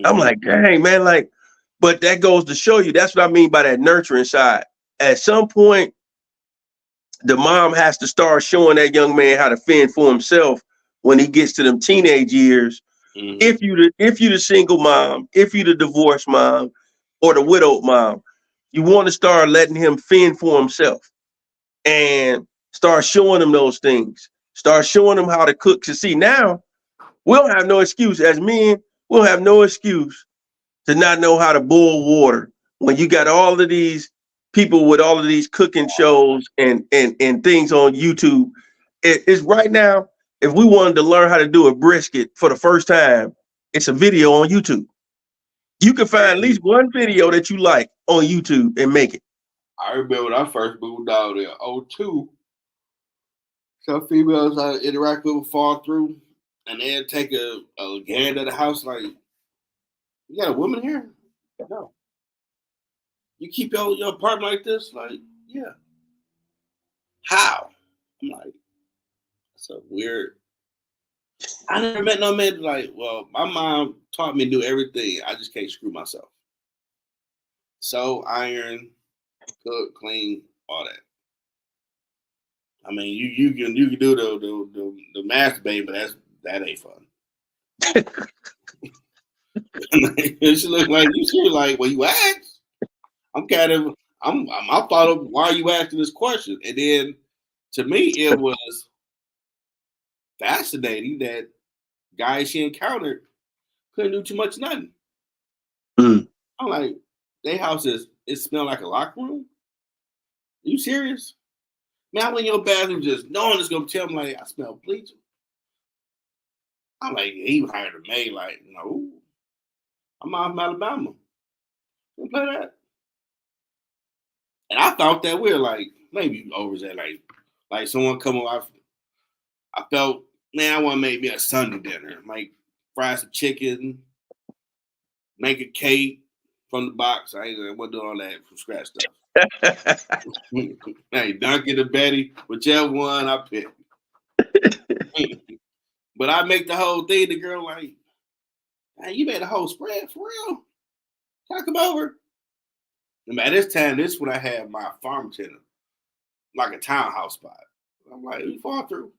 I'm like, dang, man, like, but that goes to show you, that's what I mean by that nurturing side. At some point, the mom has to start showing that young man how to fend for himself when he gets to them teenage years. If you the single mom, if you the divorced mom or the widowed mom, you want to start letting him fend for himself and start showing him those things. Start showing him how to cook. To see now, we don't have no excuse as men. We'll have no excuse to not know how to boil water when you got all of these people with all of these cooking shows and things on YouTube. It's right now, if we wanted to learn how to do a brisket for the first time, it's a video on YouTube. You can find at least one video that you like on YouTube and make it. I remember when I first moved out there, 02, some females I interact with would fall through and they'd take a gander at the house like, you got a woman here? No. You keep your apartment like this? Like, yeah. How? I'm like, that's a weird. I never met no man like, well, my mom taught me to do everything. I just can't screw myself. So iron, cook, clean, all that. I mean, you can do the masturbate, but that ain't fun. She look like you like, well, you asked. I'm thought of why are you asking this question? And then to me it was fascinating that guys she encountered couldn't do too much nothing. I'm like, their house it smelled like a locker room. Are you serious? Man, I went in your bathroom just knowing it's gonna tell me like I smell bleach. I'm like, he hired a maid, like, no. I'm out from Alabama. Don't play that. And I thought that we're like, maybe over that, like someone come over. I felt, man, I want to make me a Sunday dinner. Like fry some chicken, make a cake from the box. I want to do all that from scratch stuff. Hey, Dunkin' or Betty, whichever one I pick. But I make the whole thing. The girl like, man, you made a whole spread for real? Can I come over? And by this time, this is when I had my farm tenant, like a townhouse spot. I'm like, you fall through.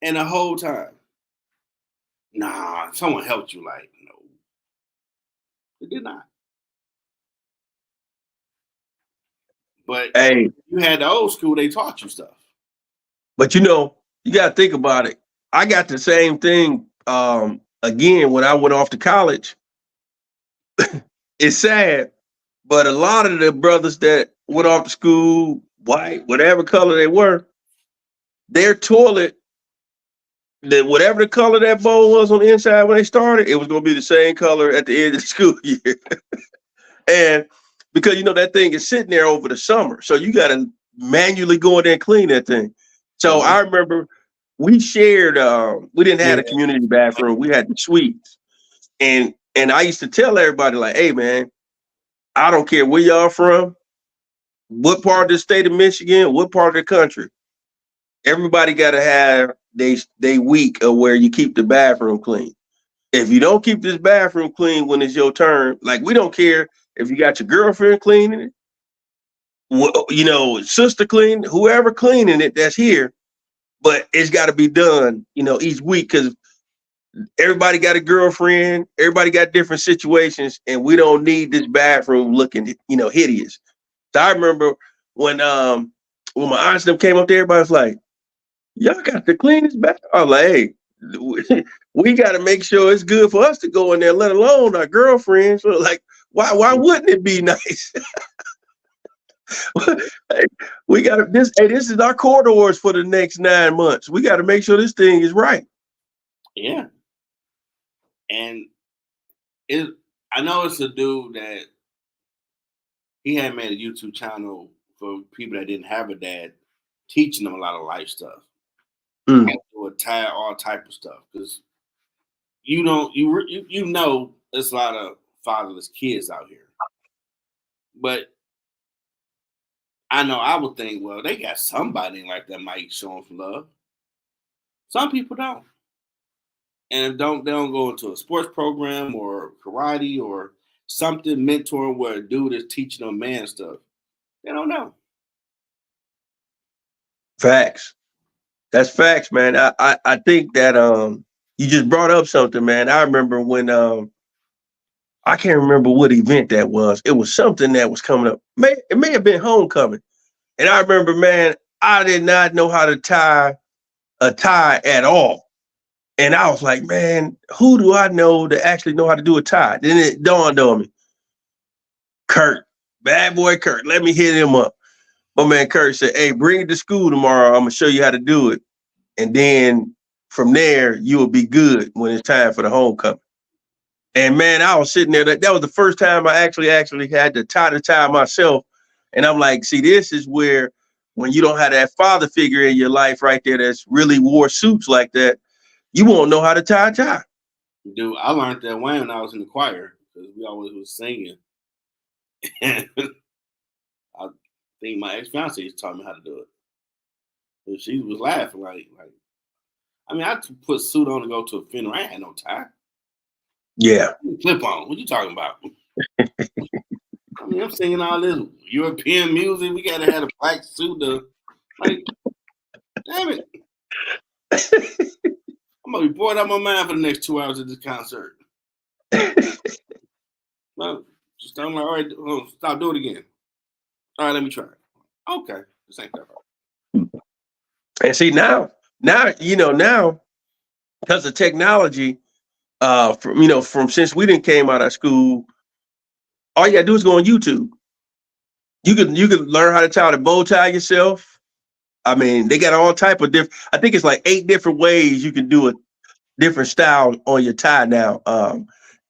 And the whole time, nah, someone helped you. Like, no, it did not. But hey, you had the old school, they taught you stuff. But you know, you got to think about it. I got the same thing again when I went off to college. It's sad, but a lot of the brothers that went off to school, white, whatever color they were, their toilet, that whatever the color that bowl was on the inside when they started, it was going to be the same color at the end of the school year. And because, that thing is sitting there over the summer. So you got to manually go in there and clean that thing. So I remember we shared, we didn't have a community bathroom. We had the suites. And I used to tell everybody, like, hey, man, I don't care where y'all from, what part of the state of Michigan, what part of the country. Everybody got to have they week of where you keep the bathroom clean. If you don't keep this bathroom clean when it's your turn, like, we don't care if you got your girlfriend cleaning it, sister clean, whoever cleaning it that's here, but it's got to be done, each week, because everybody got a girlfriend, everybody got different situations, and we don't need this bathroom looking, hideous. So I remember when my aunts them came up there, everybody was like, y'all got the cleanest bathroom. I was like, hey, we got to make sure it's good for us to go in there, let alone our girlfriends. So, like, why wouldn't it be nice? Hey, we got this. Hey, this is our corridors for the next 9 months. We got to make sure this thing is right. Yeah. And I know it's a dude that he had made a YouTube channel for people that didn't have a dad, teaching them a lot of life stuff. How to do all type of stuff, because there's a lot of fatherless kids out here. But I know I would think, well, they got somebody like that might show them some love. Some people don't. And they don't go into a sports program or karate or something, mentoring where a dude is teaching them man stuff. They don't know. Facts. That's facts, man. I think that you just brought up something, man. I remember when I can't remember what event that was. It was something that was coming up. It may have been homecoming. And I remember, man, I did not know how to tie a tie at all. And I was like, man, who do I know that actually know how to do a tie? Then it dawned on me. Kurt, bad boy Kurt, let me hit him up. My man Kurt said, hey, bring it to school tomorrow. I'm going to show you how to do it. And then from there, you will be good when it's time for the homecoming. And man, I was sitting there. That was the first time I actually had to tie the tie myself. And I'm like, see, this is where when you don't have that father figure in your life right there that's really wore suits like that, you won't know how to tie a tie. Dude, I learned that when I was in the choir, because we always was singing. And I think my ex-fiance taught me how to do it. And she was laughing like, I mean, I put a suit on to go to a funeral. I ain't had no tie. Yeah. Clip on. What you talking about? I mean, I'm singing all this European music. We gotta have a black suit to, like, damn it. I'm gonna be bored out of my mind for the next 2 hours of this concert. Well, just I'm like, all right, stop, do it again. All right, let me try it. Okay, this ain't that hard. And see now because of technology, from since we didn't came out of school, all you gotta do is go on YouTube. You can learn how to tie the bow tie yourself. I mean, they got all type of different. I think it's like 8 different ways you can do a different style on your tie now.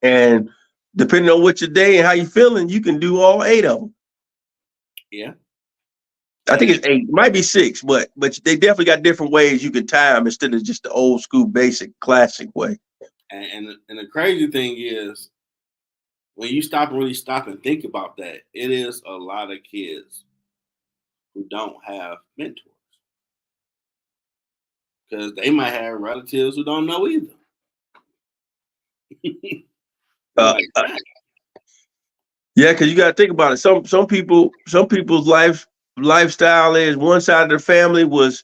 And depending on what your day and how you feeling, you can do all 8 of them. Yeah. I think it's 8. It might be 6, but they definitely got different ways you can tie them instead of just the old school basic classic way. And the crazy thing is, when you really stop and think about that, it is a lot of kids who don't have mentors, because they might have relatives who don't know either. Yeah, because you got to think about it. Some people's lifestyle is one side of their family was,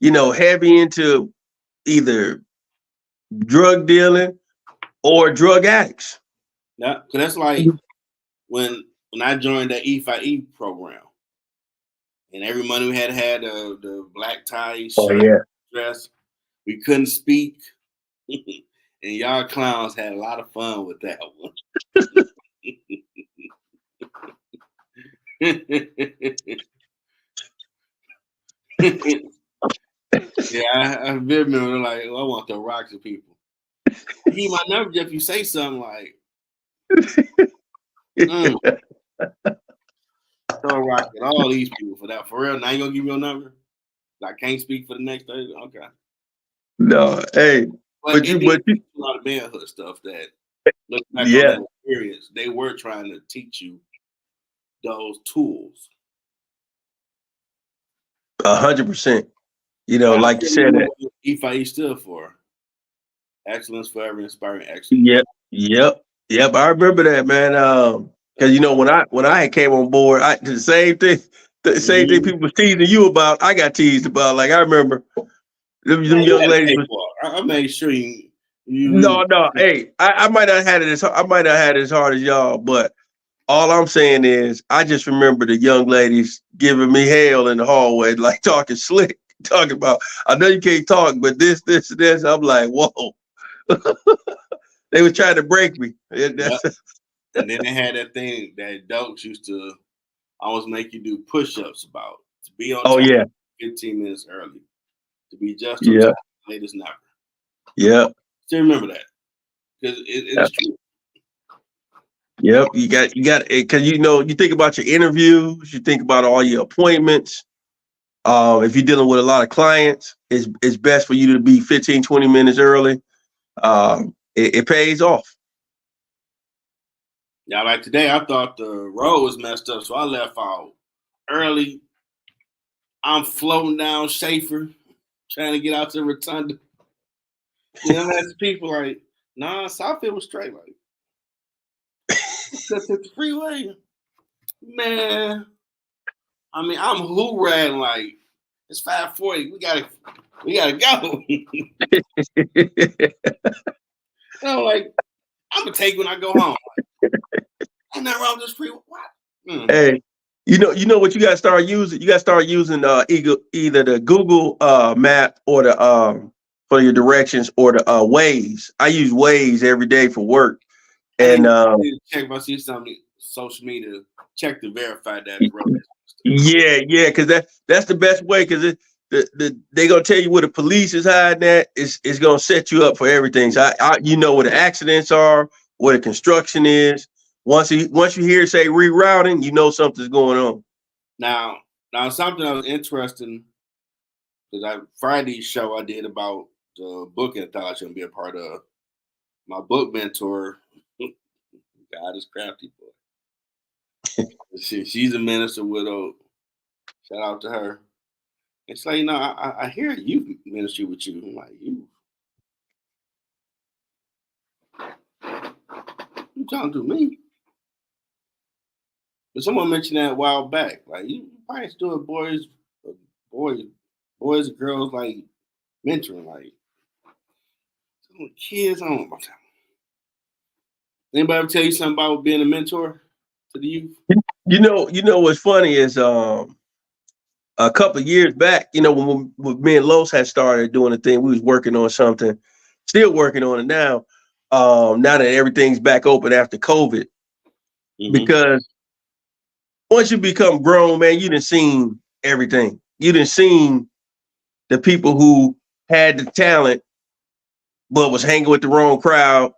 heavy into either drug dealing or drug addicts. Yeah, because that's like when I joined the E5E program, and every month we had the black tie shirt, dress. We couldn't speak, and y'all clowns had a lot of fun with that one. Yeah, I remember like, I want to throw rocks at people. Give me my number if you say something like, mm, throw a rock at all these people for that. For real, now you gonna give me your number? I can't speak for the next 30. Okay. No, hey, But but it you, did but you, a lot of manhood stuff that look back on yeah, that experience. They were trying to teach you those tools. 100%. But I Like you still said remember that. what EFI stood for. Excellence forever, inspiring excellence. Yep, yep. I remember that, man. Because when I had came on board, I did the same thing Mm-hmm. people was teasing you about. I got teased about. Like I remember them Man, you young had to ladies pay was for it. I made sure you no. Hey, I might not have had it as I might not have had it as hard as y'all, but all I'm saying is I just remember the young ladies giving me hell in the hallway, like talking slick, talking about I know you can't talk, but this. I'm like, whoa. They were trying to break me. yep. And then they had that thing that adults used to always make you do push-ups about to be on Oh time yeah, 15 minutes early, to be just on yeah, time, late as never. yeah. Still remember that because it is true. Yep, you got because you think about your interviews, you think about all your appointments. If you're dealing with a lot of clients, it's best for you to be 15, 20 minutes early. It pays off. Yeah, like today, I thought the road was messed up, so I left out early. I'm floating down Schaefer, trying to get out to the Rotunda. That's people like, nah, Southfield was straight. Like, just hit the freeway, man. I mean, I'm hooraying like it's 5:40. We gotta go. I'm like, I'm gonna take when I go home. Like, ain't nothing wrong with this freeway. What? Hey, what you got to start using? You got to start using either the Google map or the for your directions or the Waze. I use Waze every day for work, I and need to check if I see something social media. Check to verify that the road. yeah, because that's the best way because they gonna tell you where the police is hiding at. It's gonna set you up for everything. So you know where the accidents are, where the construction is. Once you hear say rerouting, you know something's going on. Now something that was interesting because Friday's show I did about the book anthology and be a part of. My book mentor, God is crafty boy. She's a minister widow. Shout out to her. It's like, I hear youth ministry with you. I'm like, you talking to me? But someone mentioned that a while back. Like, you probably still boys, and girls, like, mentoring. Like, kids, I don't know about that. Anybody ever tell you something about being a mentor to the youth? What's funny is a couple of years back, when me and Los had started doing the thing, we was working on something, still working on it now. Now that everything's back open after COVID, because once you become grown, man, you done seen everything. You done seen the people who had the talent but was hanging with the wrong crowd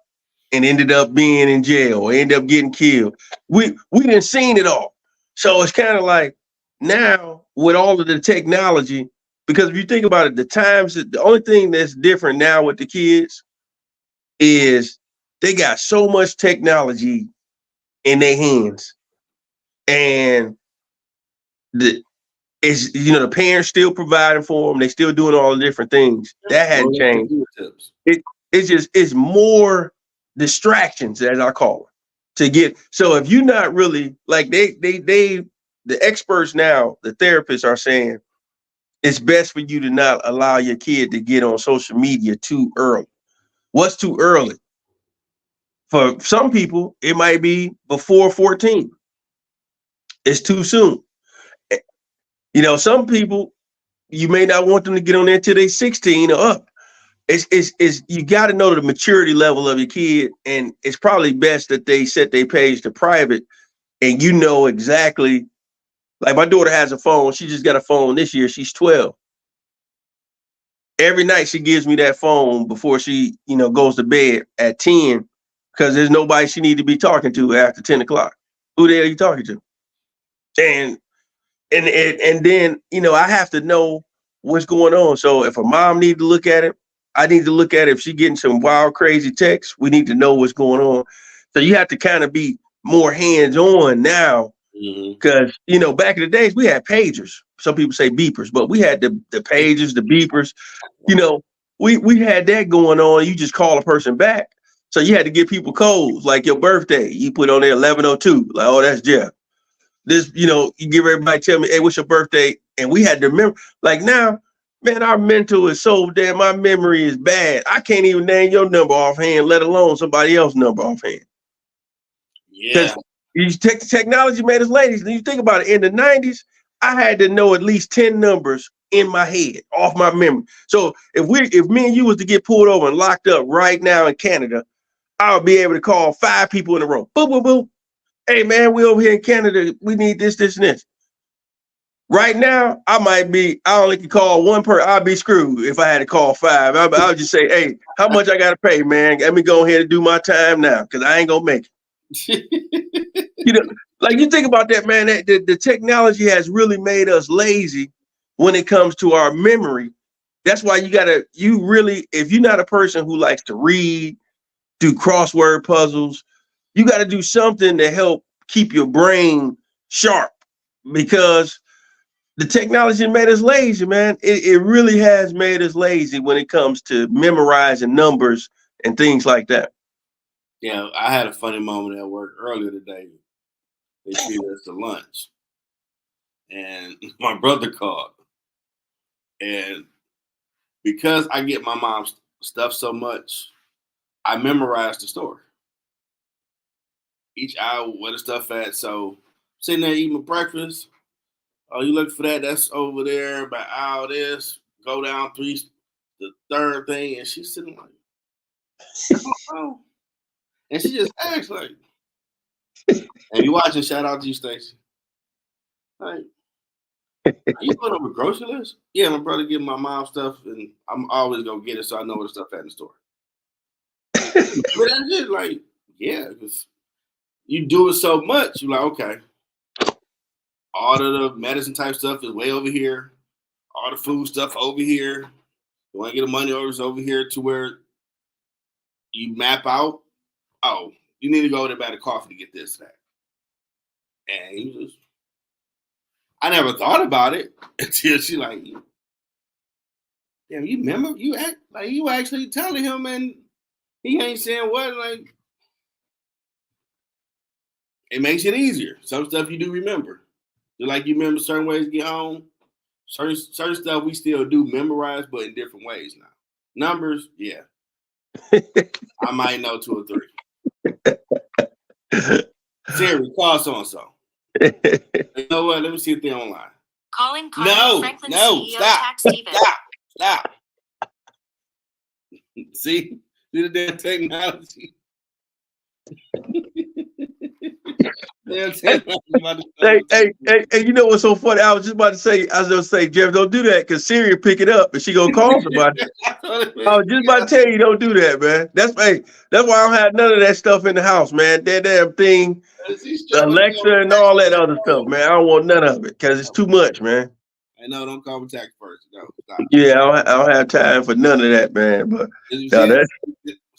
and ended up being in jail or ended up getting killed. We done seen it all. So it's kind of like now with all of the technology, because if you think about it, the only thing that's different now with the kids is they got so much technology in their hands. And the parents still providing for them. They still doing all the different things. That hadn't changed. It's more distractions, as I call it, to get. So if you're not really like the experts now, the therapists are saying it's best for you to not allow your kid to get on social media too early. What's too early? For some people, it might be before 14. It's too soon. Some people, you may not want them to get on there till they're 16 or up. It's you got to know the maturity level of your kid, and it's probably best that they set their page to private, and exactly. Like my daughter has a phone. She just got a phone this year. She's 12. Every night she gives me that phone before she, goes to bed at 10, because there's nobody she need to be talking to after 10 o'clock. Who the hell are you talking to? And then, I have to know what's going on. So if a mom need to look at it, I need to look at it. If she getting some wild, crazy texts, we need to know what's going on. So you have to kind of be more hands-on now. Because, back in the days, we had pagers. Some people say beepers, but we had the pagers, the beepers. We had that going on. You just call a person back. So you had to give people codes, like your birthday. You put on there 1102, like, oh, that's Jeff. This, you give everybody, tell me, hey, what's your birthday? And we had to remember, like now, man, our mental is so damn, my memory is bad. I can't even name your number offhand, let alone somebody else's number offhand. Yeah. Technology made us ladies. And you think about it, in the 90s, I had to know at least 10 numbers in my head, off my memory. So if me and you was to get pulled over and locked up right now in Canada, I would be able to call 5 people in a row. Boop, boop, boop. Hey man, we over here in Canada. We need this, this, and this. Right now, I only can call one person. I'd be screwed if I had to call 5. I'll just say, hey, how much I gotta pay, man? Let me go ahead and do my time now, because I ain't gonna make it. Like you think about that, man. The technology has really made us lazy when it comes to our memory. That's why if you're not a person who likes to read, do crossword puzzles, you got to do something to help keep your brain sharp, because the technology made us lazy, man. It really has made us lazy when it comes to memorizing numbers and things like that. Yeah, I had a funny moment at work earlier today. They treated us to lunch, and my brother called, and because I get my mom's stuff so much, I memorized the story. Each hour, where the stuff at. So sitting there eating my breakfast. Oh, you looking for that? That's over there by all this. Go down the third thing, and she's sitting like, oh. And she just acts like, and you watching, shout out to you, Stacey. Like, are you going over grocery list? Yeah, my brother give my mom stuff, and I'm always gonna get it, so I know where the stuff at in the store. But that's it, like, yeah, because you do it so much, you're like, okay. All of the medicine type stuff is way over here. All the food stuff over here. You want to get the money orders over here to where you map out. Oh, you need to go there buy the coffee to get this, that. And I never thought about it until she like, damn, you remember? You actually telling him, and he ain't saying what. Like, it makes it easier. Some stuff you do remember. Just like you remember certain ways to get home. Certain stuff we still do memorize, but in different ways now. Numbers, yeah. I might know 2 or 3. Siri, call so-and-so. You know what? Let me see if they're online. Calling Carmen Franklin CEO stop. Tax Stop. See the damn technology. Hey, you know what's so funny? I was just about to say, Jeff, don't do that, because Siri will pick it up and she gonna call somebody. I was just about to tell you, don't do that, man. That's why I don't have none of that stuff in the house, man. That damn thing, Alexa and all that other stuff, man. I don't want none of it because it's too much, man. I know, don't call me tax person. No, stop. Yeah, I don't have time for none of that, man. But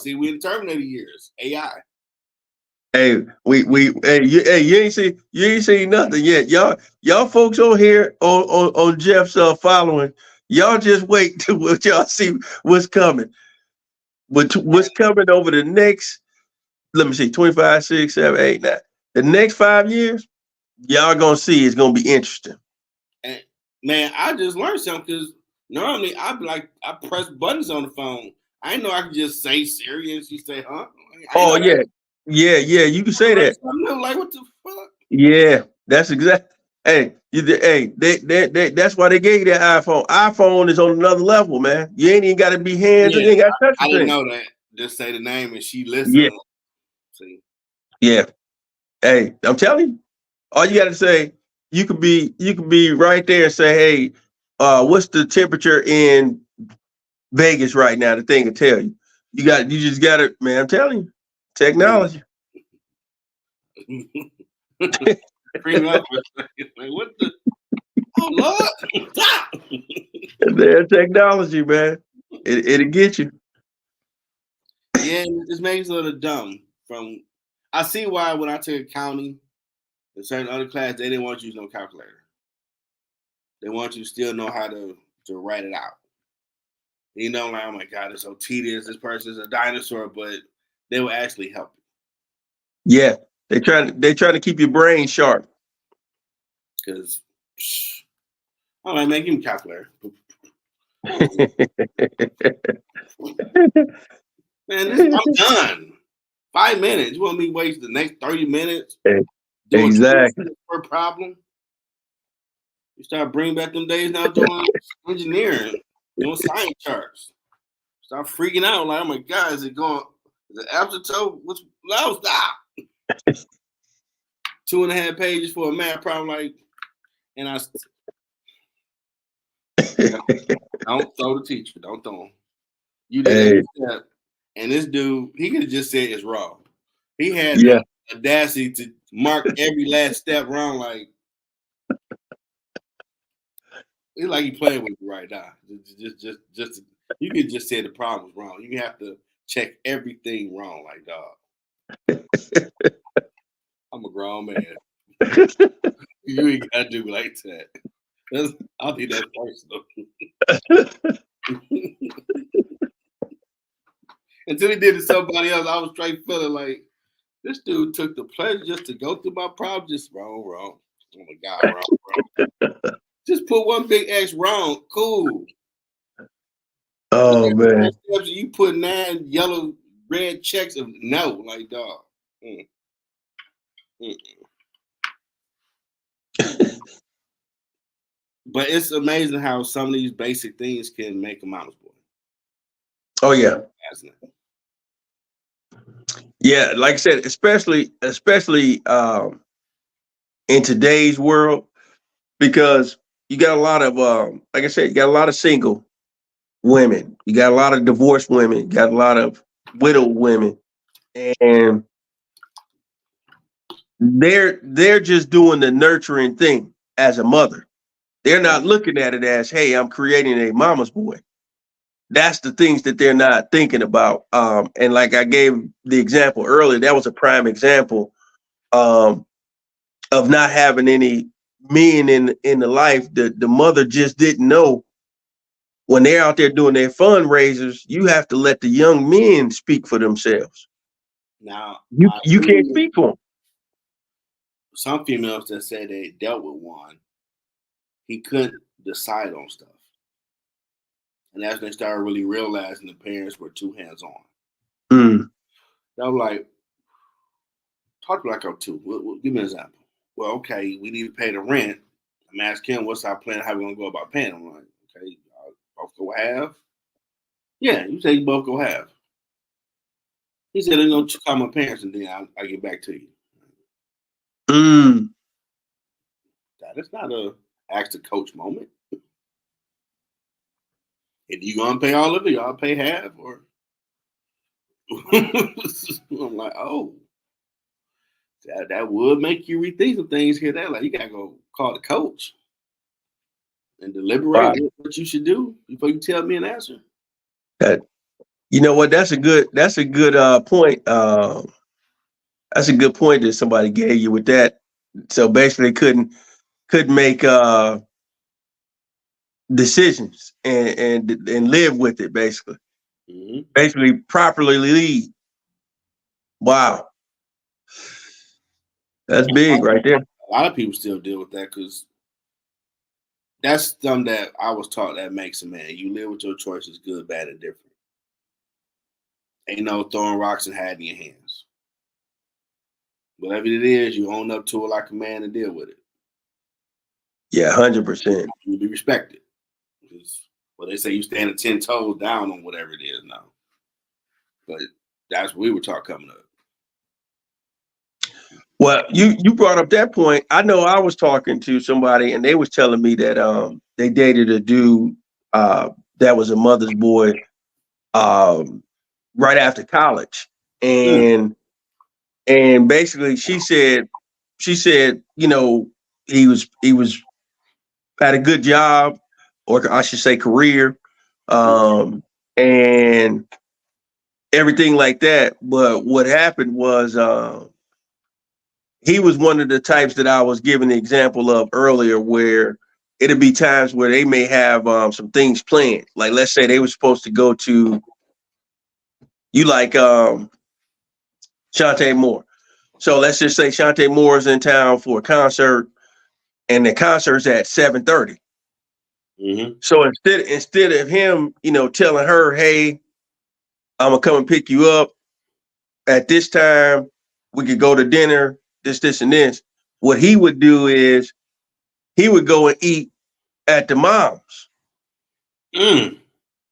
see, we in the Terminator years, AI. Hey, you ain't seen nothing yet. Y'all folks over here on Jeff's following. Y'all just wait till what y'all see what's coming. What's coming over the next, let me see, 25, 6, 7, 8, 9. The next 5 years, y'all gonna see it's gonna be interesting. And man, I just learned something, because normally I press buttons on the phone. I didn't know I could just say Siri and she say, huh? Oh yeah. Yeah, you can say that. I'm like, what the fuck? Yeah, that's exactly. Hey, that's why they gave you that iPhone. iPhone is on another level, man. You ain't even got to be hands. Yeah, you ain't got to touch the I didn't thing. know that. Just say the name and she listens. Yeah. See. Yeah. Hey, I'm telling you, all you got to say, you could be right there and say, hey, what's the temperature in Vegas right now. The thing can tell you. You just got to, man. I'm telling you, technology. Bring up like what the? Oh Lord, stop! There's technology, man. It'll get you. Yeah, it makes a little dumb. I see why when I took accounting in certain other class, they didn't want you to use no calculator. They want you to still know how to write it out. You know, like, oh my God, it's so tedious. This person's a dinosaur, but they will actually help you. Yeah, they trying to keep your brain sharp. Because I'm like, man, give me a calculator. Man, I'm done. 5 minutes. You want me to waste the next 30 minutes doing exactly per problem? You start bringing back them days now doing engineering, doing science charts. Start freaking out like, oh my God, is it asymptote? No, stop. 2.5 pages for a math problem, like, and I don't throw the teacher. Don't throw him. You did every step, and this dude, he could have just said it's wrong. He had the audacity to mark every last step wrong, like it's like he playing with you right now. Just you could just say the problem was wrong. You have to check everything wrong, like dog. I'm a grown man. You ain't gotta do like that. I think that's personal. Until he did it to somebody else, I was straight feeling like this dude took the pleasure just to go through my problem. Just wrong. Oh my God, wrong. Just put one big X wrong. Cool. Oh man. You put 9 yellow, red checks of no, like dog. But it's amazing how some of these basic things can make a mama's boy. Oh yeah. Yeah, like I said, especially in today's world, because you got a lot of like I said, you got a lot of single women, you got a lot of divorced women, you got a lot of widowed women, and they're just doing the nurturing thing as a mother. They're not looking at it as, hey, I'm creating a mama's boy. That's the things that they're not thinking about. And like I gave the example earlier, that was a prime example of not having any men in the life. The mother just didn't know when they're out there doing their fundraisers, you have to let the young men speak for themselves. Now you can't speak for them. Some females that say they dealt with one, he couldn't decide on stuff. And that's when they started really realizing the parents were too hands-on. I was like, talk like I'm two. Give me an example. Well, okay, we need to pay the rent. I'm asking him, what's our plan? How we going to go about paying? I'm like, okay, both go half? Yeah, you say you both go half. He said, I'm going to call my parents and then I'll get back to you. That's not a ask the coach moment. If you gonna pay all of it, y'all pay half, or I'm like, oh, that would make you rethink some things here. That like you gotta go call the coach and deliberate what you should do before you tell me an answer. You know what? That's a good point. That's a good point that somebody gave you with that. So basically, couldn't make decisions and live with it. Basically, basically properly lead. Wow, that's big right there. A lot of people still deal with that because that's something that I was taught that makes a man. You live with your choices, good, bad, and different. Ain't no throwing rocks and hiding your hands. Whatever it is, you own up to it like a man and deal with it. Yeah, 100%. You'll be respected. Well, they say you stand 10 toes down on whatever it is now. But that's what we were talking coming up. Well, you brought up that point. I know I was talking to somebody and they was telling me that they dated a dude that was a mother's boy right after college. And basically she said, you know, he was had a good job, or I should say career, and everything like that. But what happened was he was one of the types that I was giving the example of earlier, where it'd be times where they may have some things planned. Like, let's say they were supposed to go to, you like Shantae Moore. So let's just say Shantae Moore is in town for a concert, and the concert's at 7:30. So instead of him, you know, telling her, "Hey, I'm gonna come and pick you up at this time. We could go to dinner. This, and this." What he would do is he would go and eat at the mom's.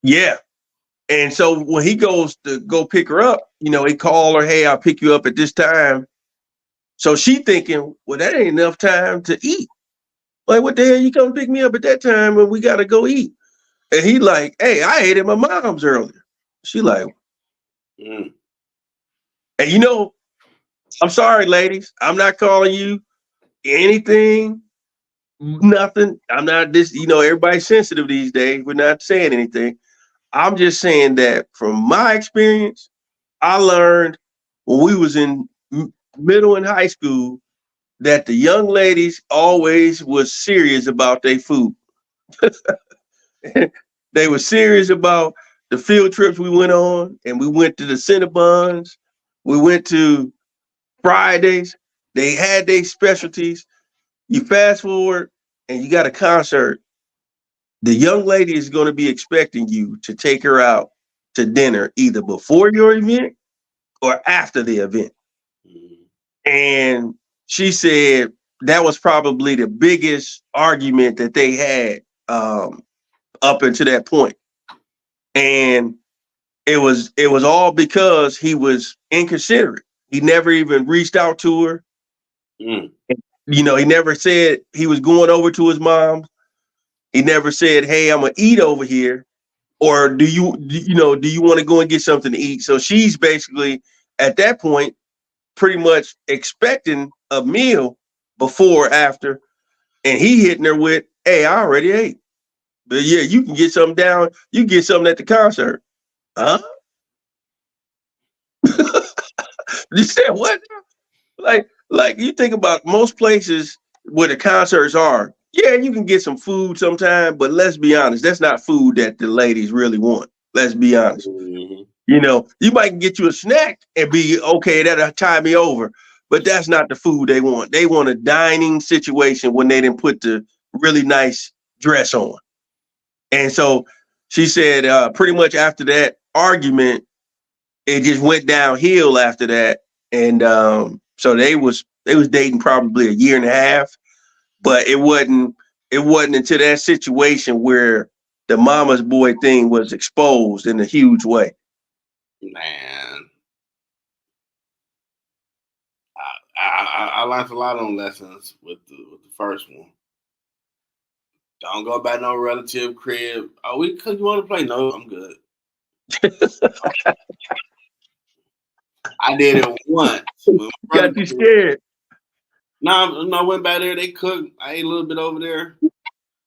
Yeah. And so when he goes to go pick her up, you know, he call her, "Hey, I'll pick you up at this time." So she thinking, well, that ain't enough time to eat. Like, what the hell you come pick me up at that time when we gotta go eat? And he like, "Hey, I ate at my mom's earlier." She like, and you know, I'm sorry, ladies. I'm not calling you anything, nothing. I'm not this, you know, everybody's sensitive these days. We're not saying anything. I'm just saying that from my experience, I learned when we was in middle and high school that the young ladies always was serious about their food. They were serious about the field trips we went on, and we went to the Cinnabons. We went to Fridays. They had their specialties. You fast forward and you got a concert. The young lady is going to be expecting you to take her out to dinner either before your event or after the event. And she said that was probably the biggest argument that they had up until that point. And it was all because he was inconsiderate. He never even reached out to her. You know, he never said he was going over to his mom. He never said, "Hey, I'm gonna eat over here," or do you want to go and get something to eat? So she's basically at that point pretty much expecting a meal before or after, and he hitting her with, "Hey, I already ate, but yeah, you can get something down. You can get something at the concert." Huh? You said what? Like you think about most places where the concerts are. Yeah, you can get some food sometime, but let's be honest, that's not food that the ladies really want. Let's be honest. You know, you might get you a snack and be okay, that'll tie me over, but that's not the food they want. They want a dining situation when they didn't put the really nice dress on. And so she said pretty much after that argument, it just went downhill after that. And so they was dating probably a year and a half, but it wasn't until that situation where the mama's boy thing was exposed in a huge way. Man, I learned a lot on lessons with the first one. Don't go by no relative crib. Oh, you want to play? No, I'm good. I did it once. Got you scared. No, I went by there. They cooked. I ate a little bit over there.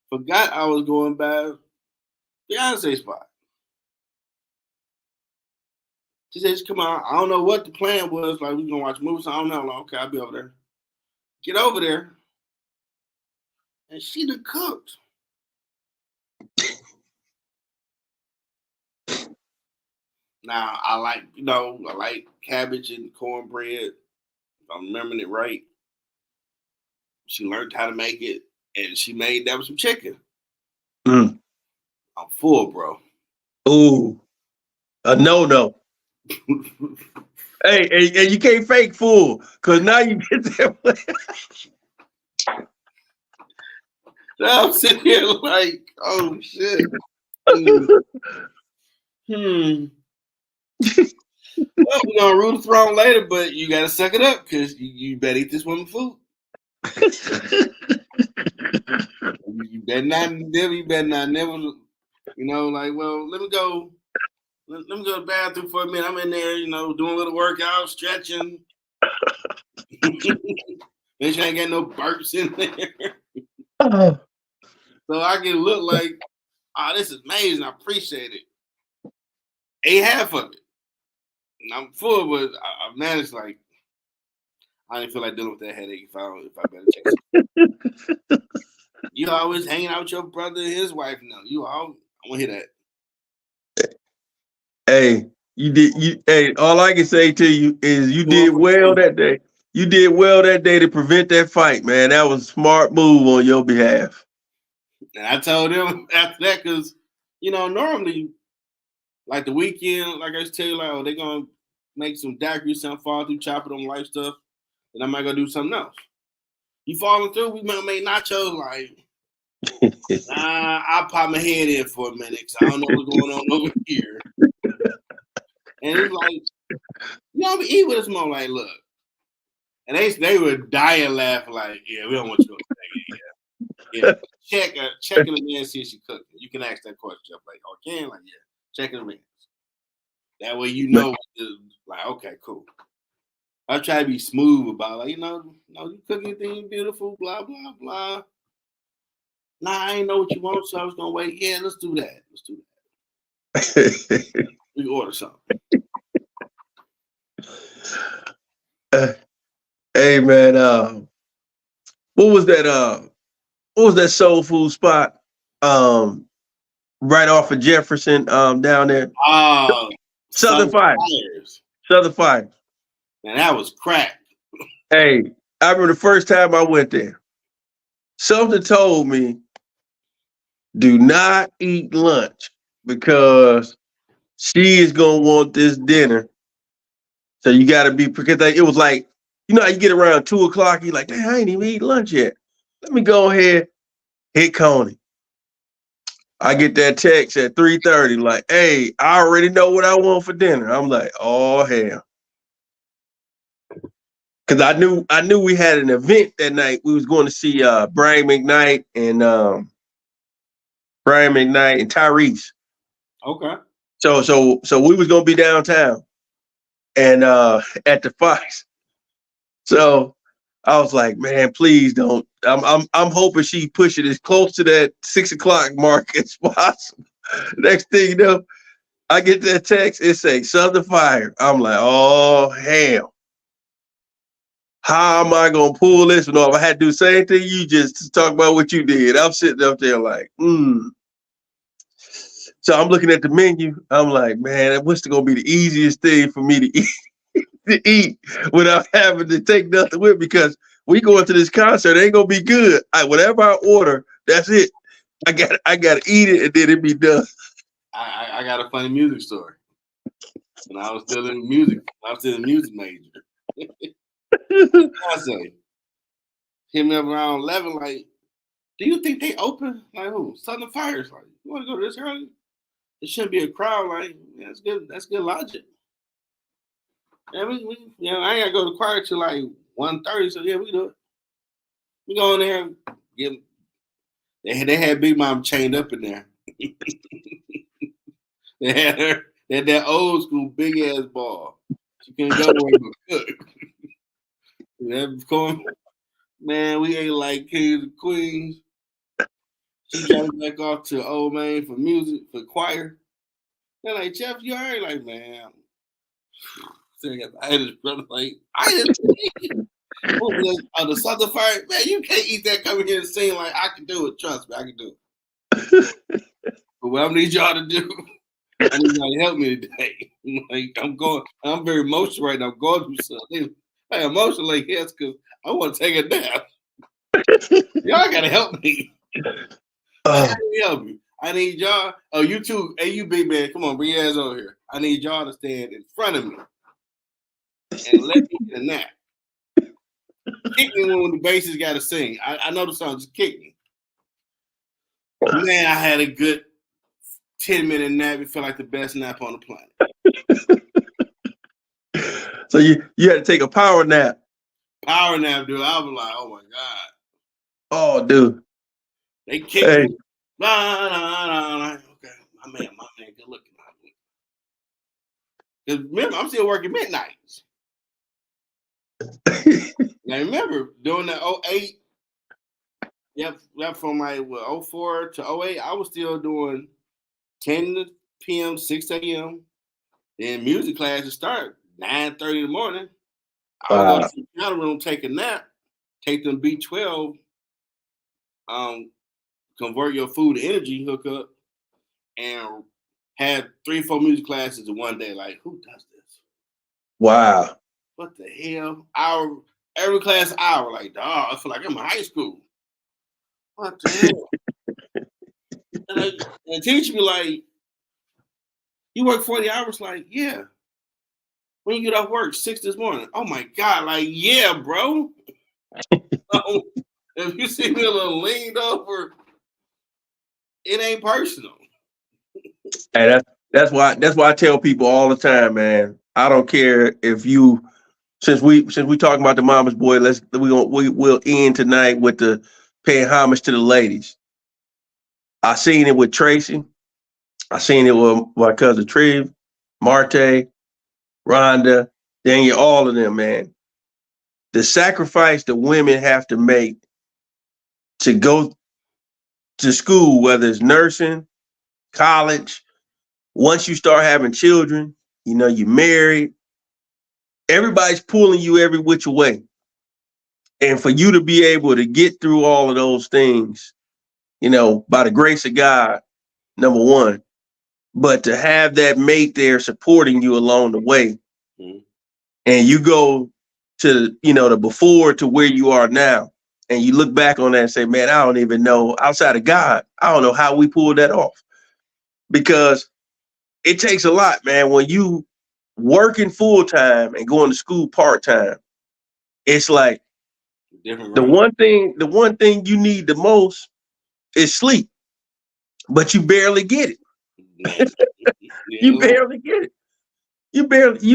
Forgot I was going by Beyonce spot. She said, "Come on." I don't know what the plan was. Like, we gonna watch movies. I don't know. Like, okay, I'll be over there. Get over there, and she done cooked. Now I like cabbage and cornbread. If I'm remembering it right. She learned how to make it, and she made that with some chicken. I'm full, bro. Ooh, a no. Hey, you can't fake full, because now you get that. I'm sitting here like, oh shit. Well, we're gonna rule the throne later, but you gotta suck it up because you better eat this woman food. You better not never You know, like, well, let me go to the bathroom for a minute. I'm in there, you know, doing a little workout, stretching. Make sure I ain't got no burps in there. So I can look like, oh, this is amazing. I appreciate it. Ate half of it. And I'm full, but I managed, like, I didn't feel like dealing with that headache if I better chase. You always hanging out with your brother and his wife now. I want to hear that. Hey, hey, all I can say to you is you did well that day. You did well that day to prevent that fight, man. That was a smart move on your behalf. And I told them after that, because, you know, normally, like the weekend, like I used to tell you, like, oh, they're going to make some daiquiri, something fall through, chop it on life stuff, and I might go do something else. You falling through, we might make nachos, like, I'll pop my head in for a minute because I don't know what's going on over here. And it's like, you know, eat with us more, like, look. And they were dying laughing, like, yeah, we don't want you to go. Yeah. Checking the man, see if she cooking. You can ask that question, Jeff, like, oh, can? Like, yeah, checking the man. That way you know, like, okay, cool. I try to be smooth about, like, you know, you cook anything beautiful, blah, blah, blah. Nah, I ain't know what you want, so I was going to wait. Yeah, let's do that. We order something. Hey, man, what was that soul food spot right off of Jefferson down there? Southern Fire. Southern Fire. Man, that was crack. Hey, I remember the first time I went there. Something told me, do not eat lunch because she is going to want this dinner. So you got to be, because it was like, you know how you get around 2 o'clock, you're like, damn, I ain't even eat lunch yet. Let me go ahead, hit Coney. I get that text at 3:30, like, hey, I already know what I want for dinner. I'm like, oh, hell. Because I knew we had an event that night. We was going to see Brian McKnight and Tyrese. Okay. So we was gonna be downtown and at the Fox. So I was like, man, please don't. I'm hoping she push it as close to that 6 o'clock mark as possible. Next thing you know, I get that text. It say Southern Fire. I'm like, oh hell. How am I gonna pull this one off? I had to do the same thing you just talk about what you did. I'm sitting up there like, So I'm looking at the menu. I'm like, man, what's gonna be the easiest thing for me to eat without having to take nothing with me? Because we go into this concert, it ain't gonna be good. Whatever I order, that's it. I gotta eat it and then it be done. I got a funny music story. And I was still in music. I was still a music major. I say, hit me up around 11, like, do you think they open? Like who? Southern Fire's like, you want to go this early? It shouldn't be a crowd. Like, yeah, that's good. That's good logic. Yeah, I ain't gotta go to choir till like 1:30. So yeah, we do it. We go in there. Give. They had Big Mom chained up in there. They had her. They had that old school big ass ball. She couldn't go nowhere but cook. Man, we ate like kings and queens. She got back off to Old Main for music, for choir. They're like, Jeff, you alright? Like, man. I had his brother like, I didn't the Southern Fire, man, you can't eat that coming here and sing like I can do it. Trust me, I can do it. But what I need y'all to do, I need y'all to help me today. Like, I'm very emotional right now. I'm going through something. I'm emotional like yes, because I want to take a nap. Y'all gotta help me. I need help you. I need y'all. Oh, you too. Hey, you big man, come on, bring your ass over here. I need y'all to stand in front of me and let me get a nap. Kick me when the bass has got to sing. I know the song. Just kick me. Man, I had a good 10-minute nap. It felt like the best nap on the planet. So you had to take a power nap. Power nap, dude. I was like, oh my god. Oh, dude. They kicked me. Nah. Okay. Because remember, I'm still working midnights. Now remember, during the 08, yep, from like 04 to 08, I was still doing 10 p.m., 6 a.m. Then music classes start 9:30 in the morning. I would go to the counter room, take a nap, take them B12, convert your food to energy hookup, and had 3 or 4 music classes in one day. Like, who does this? Wow. What the hell? Every class hour. Like, dog, I feel like I'm in high school. What the hell? and the teacher be like, you work 40 hours? Like, yeah. When you get off work, 6 this morning. Oh my God, like, yeah, bro. So, if you see me a little leaned over, it ain't personal. And that's why I tell people all the time, man. I don't care if you since we talking about the mama's boy, we'll end tonight with the paying homage to the ladies. I seen it with Tracy. I seen it with my cousin Triv, Marte, Rhonda, Daniel, all of them, man. The sacrifice the women have to make to go to school, whether it's nursing, college, once you start having children, you married, everybody's pulling you every which way. And for you to be able to get through all of those things, by the grace of God, number one, but to have that mate there supporting you along the way. Mm-hmm. And you go to, the before to where you are now. And you look back on that and say, man, I don't even know, outside of God, I don't know how we pulled that off. Because it takes a lot, man. When you working full time and going to school part time, it's like the one thing you need the most is sleep, but you barely get it. You barely get it. You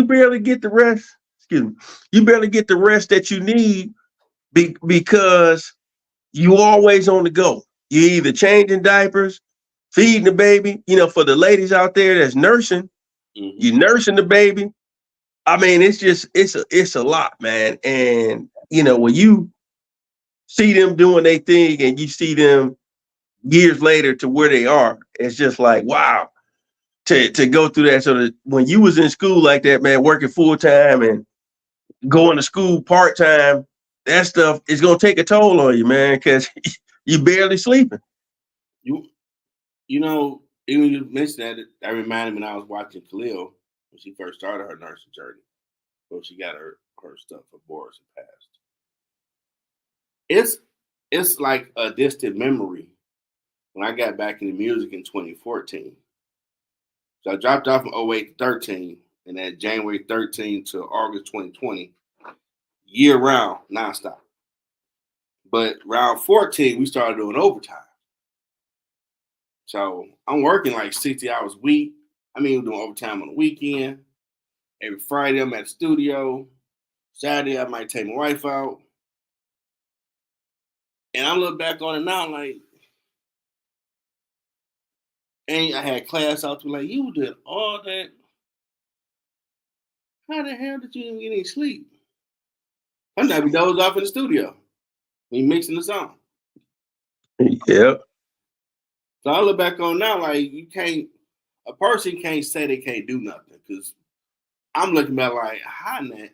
barely get the rest. Excuse me. You barely get the rest that you need because you always on the go. You either changing diapers, feeding the baby. For the ladies out there that's nursing, you nursing the baby. I mean, it's a lot, man. And when you see them doing their thing and you see them years later to where they are, it's just like, wow, to go through that. So that when you was in school like that, man, working full time and going to school part time, that stuff is gonna take a toll on you, man, because you barely sleeping. Even you mentioned that reminded me when I was watching Khalil when she first started her nursing journey, when she got her stuff abortion passed. It's like a distant memory when I got back into music in 2014. So I dropped off from 08 to 13, and that January 13 to August 2020, year round, nonstop. But round 14, we started doing overtime. So I'm working like 60 hours a week. We're doing overtime on the weekend. Every Friday, I'm at the studio. Saturday, I might take my wife out. And I look back on it now like, and I had class out to like, you did all that. How the hell did you even get any sleep? Sometimes we doze off in the studio. We mixing the song. Yep. So I look back on now like a person can't say they can't do nothing because I'm looking back like, how in that?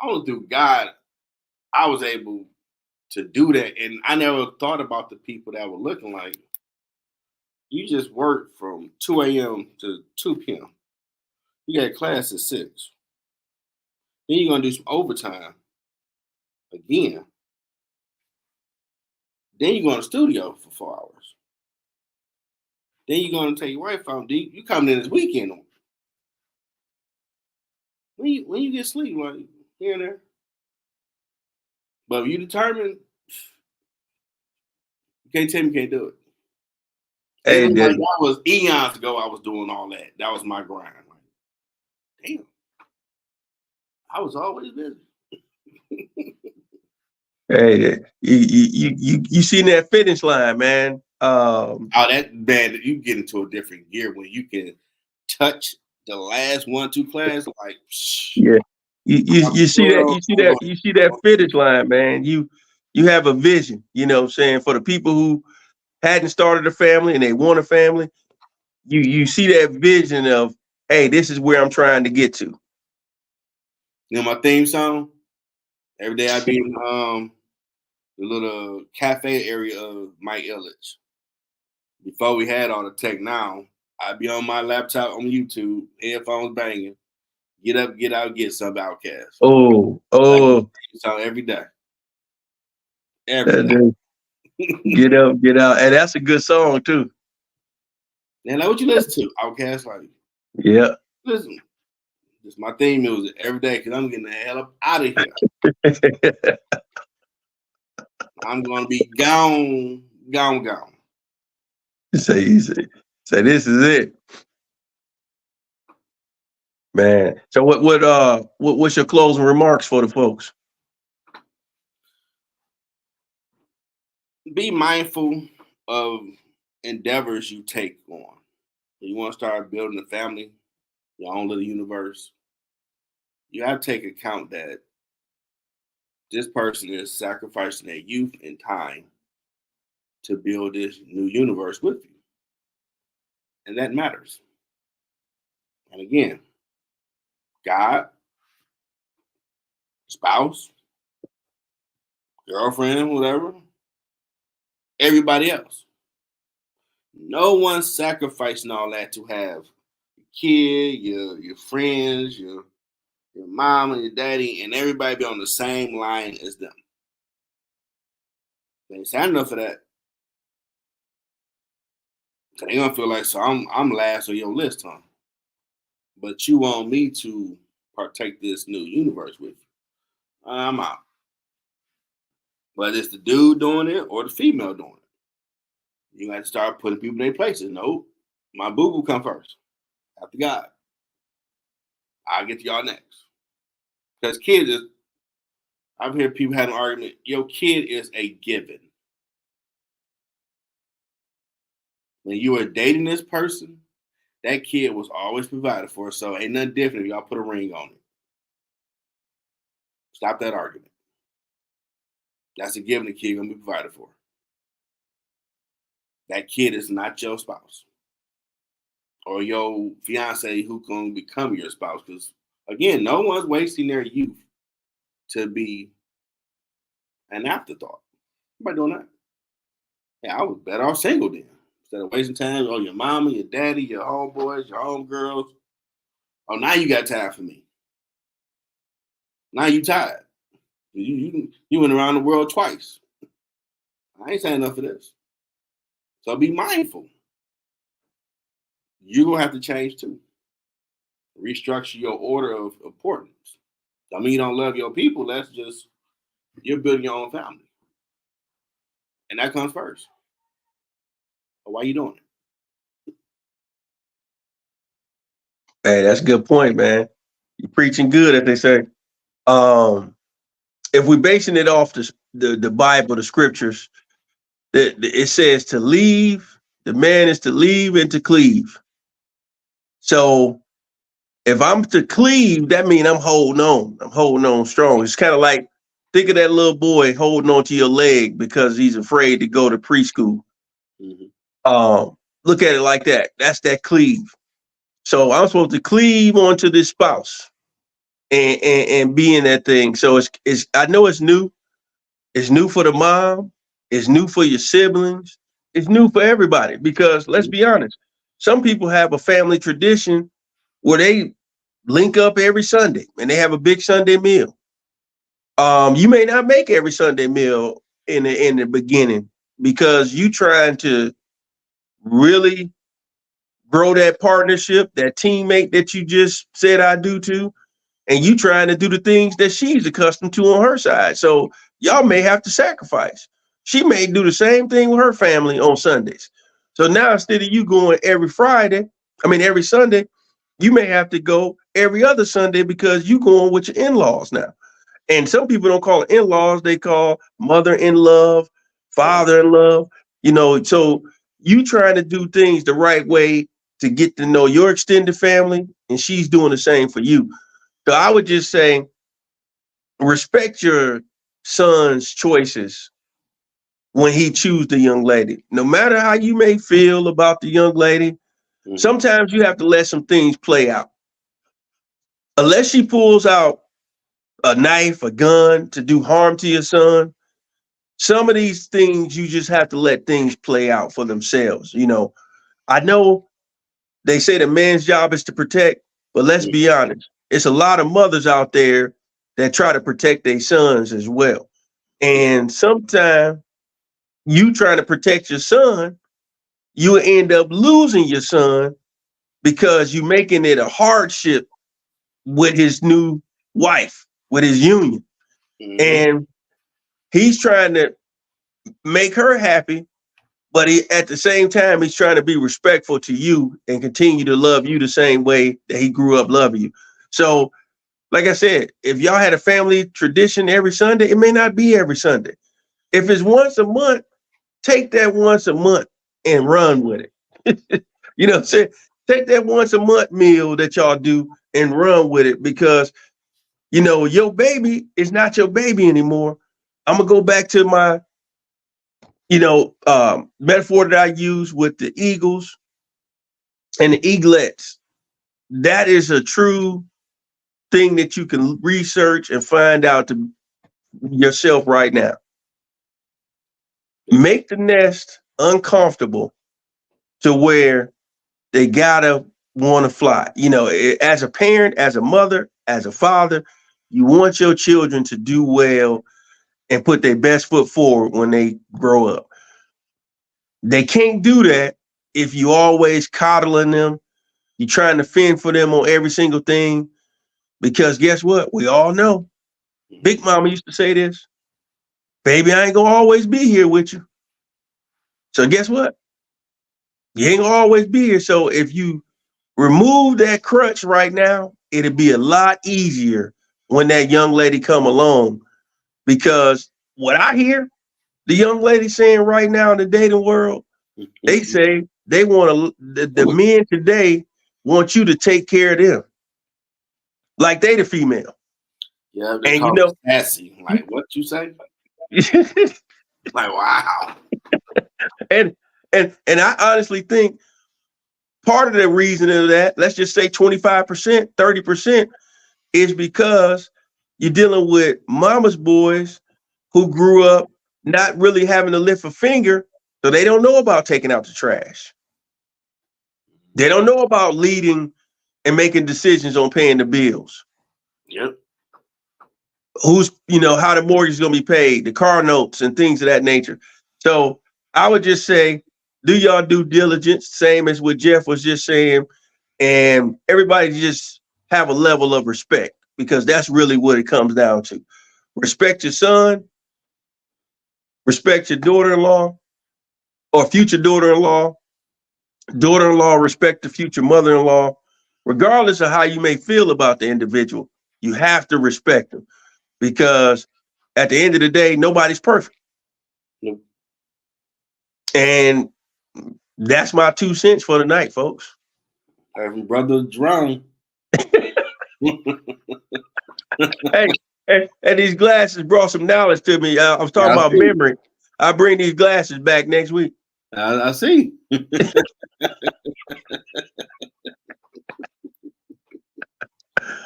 Only through God I was able to do that. And I never thought about the people that were looking like, you just work from 2 a.m. to 2 p.m. You got class at 6. Then you're going to do some overtime again. Then you go to the studio for 4 hours. Then you're going to take your wife out. You coming in this weekend. When you get sleep, like here and there. But if you determined, you can't tell me you can't do it. Hey, like that was eons ago. I was doing all that. That was my grind. Like, damn, I was always busy. Hey, you seen that finish line, man. That man, you get into a different gear when you can touch the last 1-2 class, like, yeah. You see that finish line, man. You have a vision, you know what I'm saying, for the people who hadn't started a family and they want a family. You see that vision of, hey, this is where I'm trying to get to. You know my theme song? Every day I be in the little cafe area of Mike Illich. Before we had all the tech now, I'd be on my laptop on YouTube, headphones banging, get up, get out, get some Outkast. Oh. So every day. Every day. Get up, get out. And that's a good song too. And like what you listen to? Outkast, like, yeah. Listen. It's my theme music every day because I'm getting the hell up out of here. I'm gonna be gone. Say this is it, man. So what's your closing remarks for the folks? Be mindful of endeavors you take on. You want to start building a family, your own little universe. You have to take account that this person is sacrificing their youth and time to build this new universe with you. And that matters. And again, God, spouse, girlfriend, whatever, everybody else. No one's sacrificing all that to have your kid, your friends, your mom and your daddy, and everybody be on the same line as them. They ain't signed enough for that. So they gonna feel like, so I'm last on your list, huh? But you want me to partake this new universe with you. I'm out. Whether it's the dude doing it or the female doing it. You have to start putting people in their places. No, my boo-boo come first. After God. I'll get to y'all next. Because kids is, I've heard people have an argument, your kid is a given. When you are dating this person, that kid was always provided for, so ain't nothing different if y'all put a ring on it. Stop that argument. That's a given the kid gonna be provided for. That kid is not your spouse or your fiance who gonna become your spouse. Because again, no one's wasting their youth to be an afterthought. Nobody doing that. Yeah, I was better off single then. Instead of wasting time on your mama, your daddy, your homeboys, your homegirls. Oh, now you got time for me. Now you tired. You went around the world twice. I ain't saying enough of this. So be mindful. You're going to have to change too. Restructure your order of importance. I mean, you don't love your people. That's just, you're building your own family. And that comes first. So why are you doing it? Hey, that's a good point, man. You're preaching good, as they say. If we're basing it off the Bible, the scriptures, it says to leave, the man is to leave and to cleave. So if I'm to cleave, that means I'm holding on. I'm holding on strong. It's kind of like, think of that little boy holding on to your leg because he's afraid to go to preschool. Mm-hmm. Look at it like that. That's that cleave. So I'm supposed to cleave onto this spouse and be in that thing. So it's I know it's new. It's new for the mom. It's new for your siblings. It's new for everybody because let's be honest. Some people have a family tradition where they link up every Sunday and they have a big Sunday meal. You may not make every Sunday meal in the beginning because you trying to really grow that partnership, that teammate that you just said I do to, and you trying to do the things that she's accustomed to on her side. So y'all may have to sacrifice. She may do the same thing with her family on Sundays. So now instead of you going every Sunday, you may have to go every other Sunday because you going with your in-laws now. And some people don't call it in-laws, they call mother-in-love, father-in-love, so you trying to do things the right way to get to know your extended family, and she's doing the same for you. So I would just say, respect your son's choices when he chooses the young lady. No matter how you may feel about the young lady, sometimes you have to let some things play out. Unless she pulls out a knife, a gun to do harm to your son, some of these things you just have to let things play out for themselves. You know, I know they say the man's job is to protect, but let's be honest, it's a lot of mothers out there that try to protect their sons as well. And sometimes you trying to protect your son, you end up losing your son because you're making it a hardship with his new wife, with his union. And he's trying to make her happy, but at the same time, he's trying to be respectful to you and continue to love you the same way that he grew up loving you. So, like I said, if y'all had a family tradition every Sunday, it may not be every Sunday. If it's once a month, take that once a month and run with it. You know what I'm saying? Take that once a month meal that y'all do and run with it, because, you know, your baby is not your baby anymore. I'm going to go back to my, metaphor that I use with the eagles and the eaglets. That is a true thing that you can research and find out to yourself right now. Make the nest uncomfortable to where they gotta want to fly. You know, as a parent, as a mother, as a father, you want your children to do well and put their best foot forward when they grow up. They can't do that if you always coddling them. You're trying to fend for them on every single thing, because guess what? We all know. Big Mama used to say this, baby, I ain't gonna always be here with you. So guess what? You ain't gonna always be here. So if you remove that crutch right now, it'll be a lot easier when that young lady come along. Because what I hear the young lady saying right now in the dating world, they say they want to, the men today want you to take care of them like they the female. Yeah, they call it sassy. Like, what you say? Like, wow. And I honestly think part of the reason of that, let's just say 25%, 30%, is because you're dealing with mama's boys who grew up not really having to lift a finger, so they don't know about taking out the trash. They don't know about leading and making decisions on paying the bills. Yep. Who's, how the mortgage is going to be paid, the car notes and things of that nature. So I would just say, do y'all due diligence, same as what Jeff was just saying, and everybody just have a level of respect, because that's really what it comes down to. Respect your son, respect your daughter-in-law or future daughter-in-law. Daughter-in-law, respect the future mother-in-law. Regardless of how you may feel about the individual, you have to respect them, because at the end of the day, nobody's perfect. Nope. And that's my 2 cents for the night, folks. Brother Jerome. Hey, and these glasses brought some knowledge to me. I was talking about memory. I bring these glasses back next week. I see.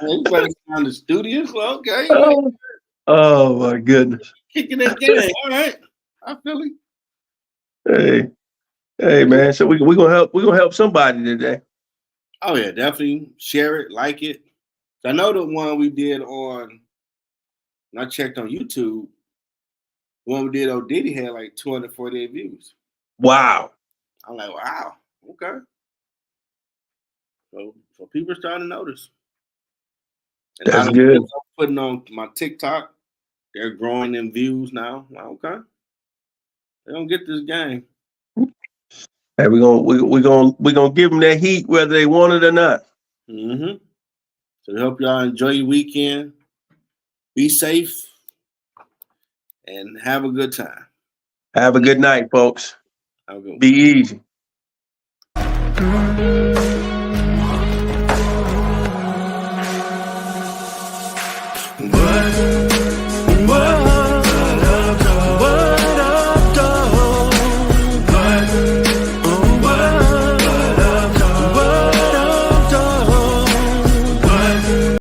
Everybody on the studio, so okay. Oh my goodness. Kicking that game. All right. I feel it. Hey man. So we're gonna help somebody today. Oh yeah, definitely share it, like it. I know the one we did on, and I checked on YouTube, the one we did on Diddy had like 248 views. Wow. I'm like, wow, okay. So people are starting to notice. And that's good. I'm putting on my TikTok, they're growing in views now. Okay. They don't get this game. Hey, we're gonna give them that heat whether they want it or not. Mm-hmm. So we hope y'all enjoy your weekend. Be safe and have a good time. Have a good night, folks. Have a good one. Be easy.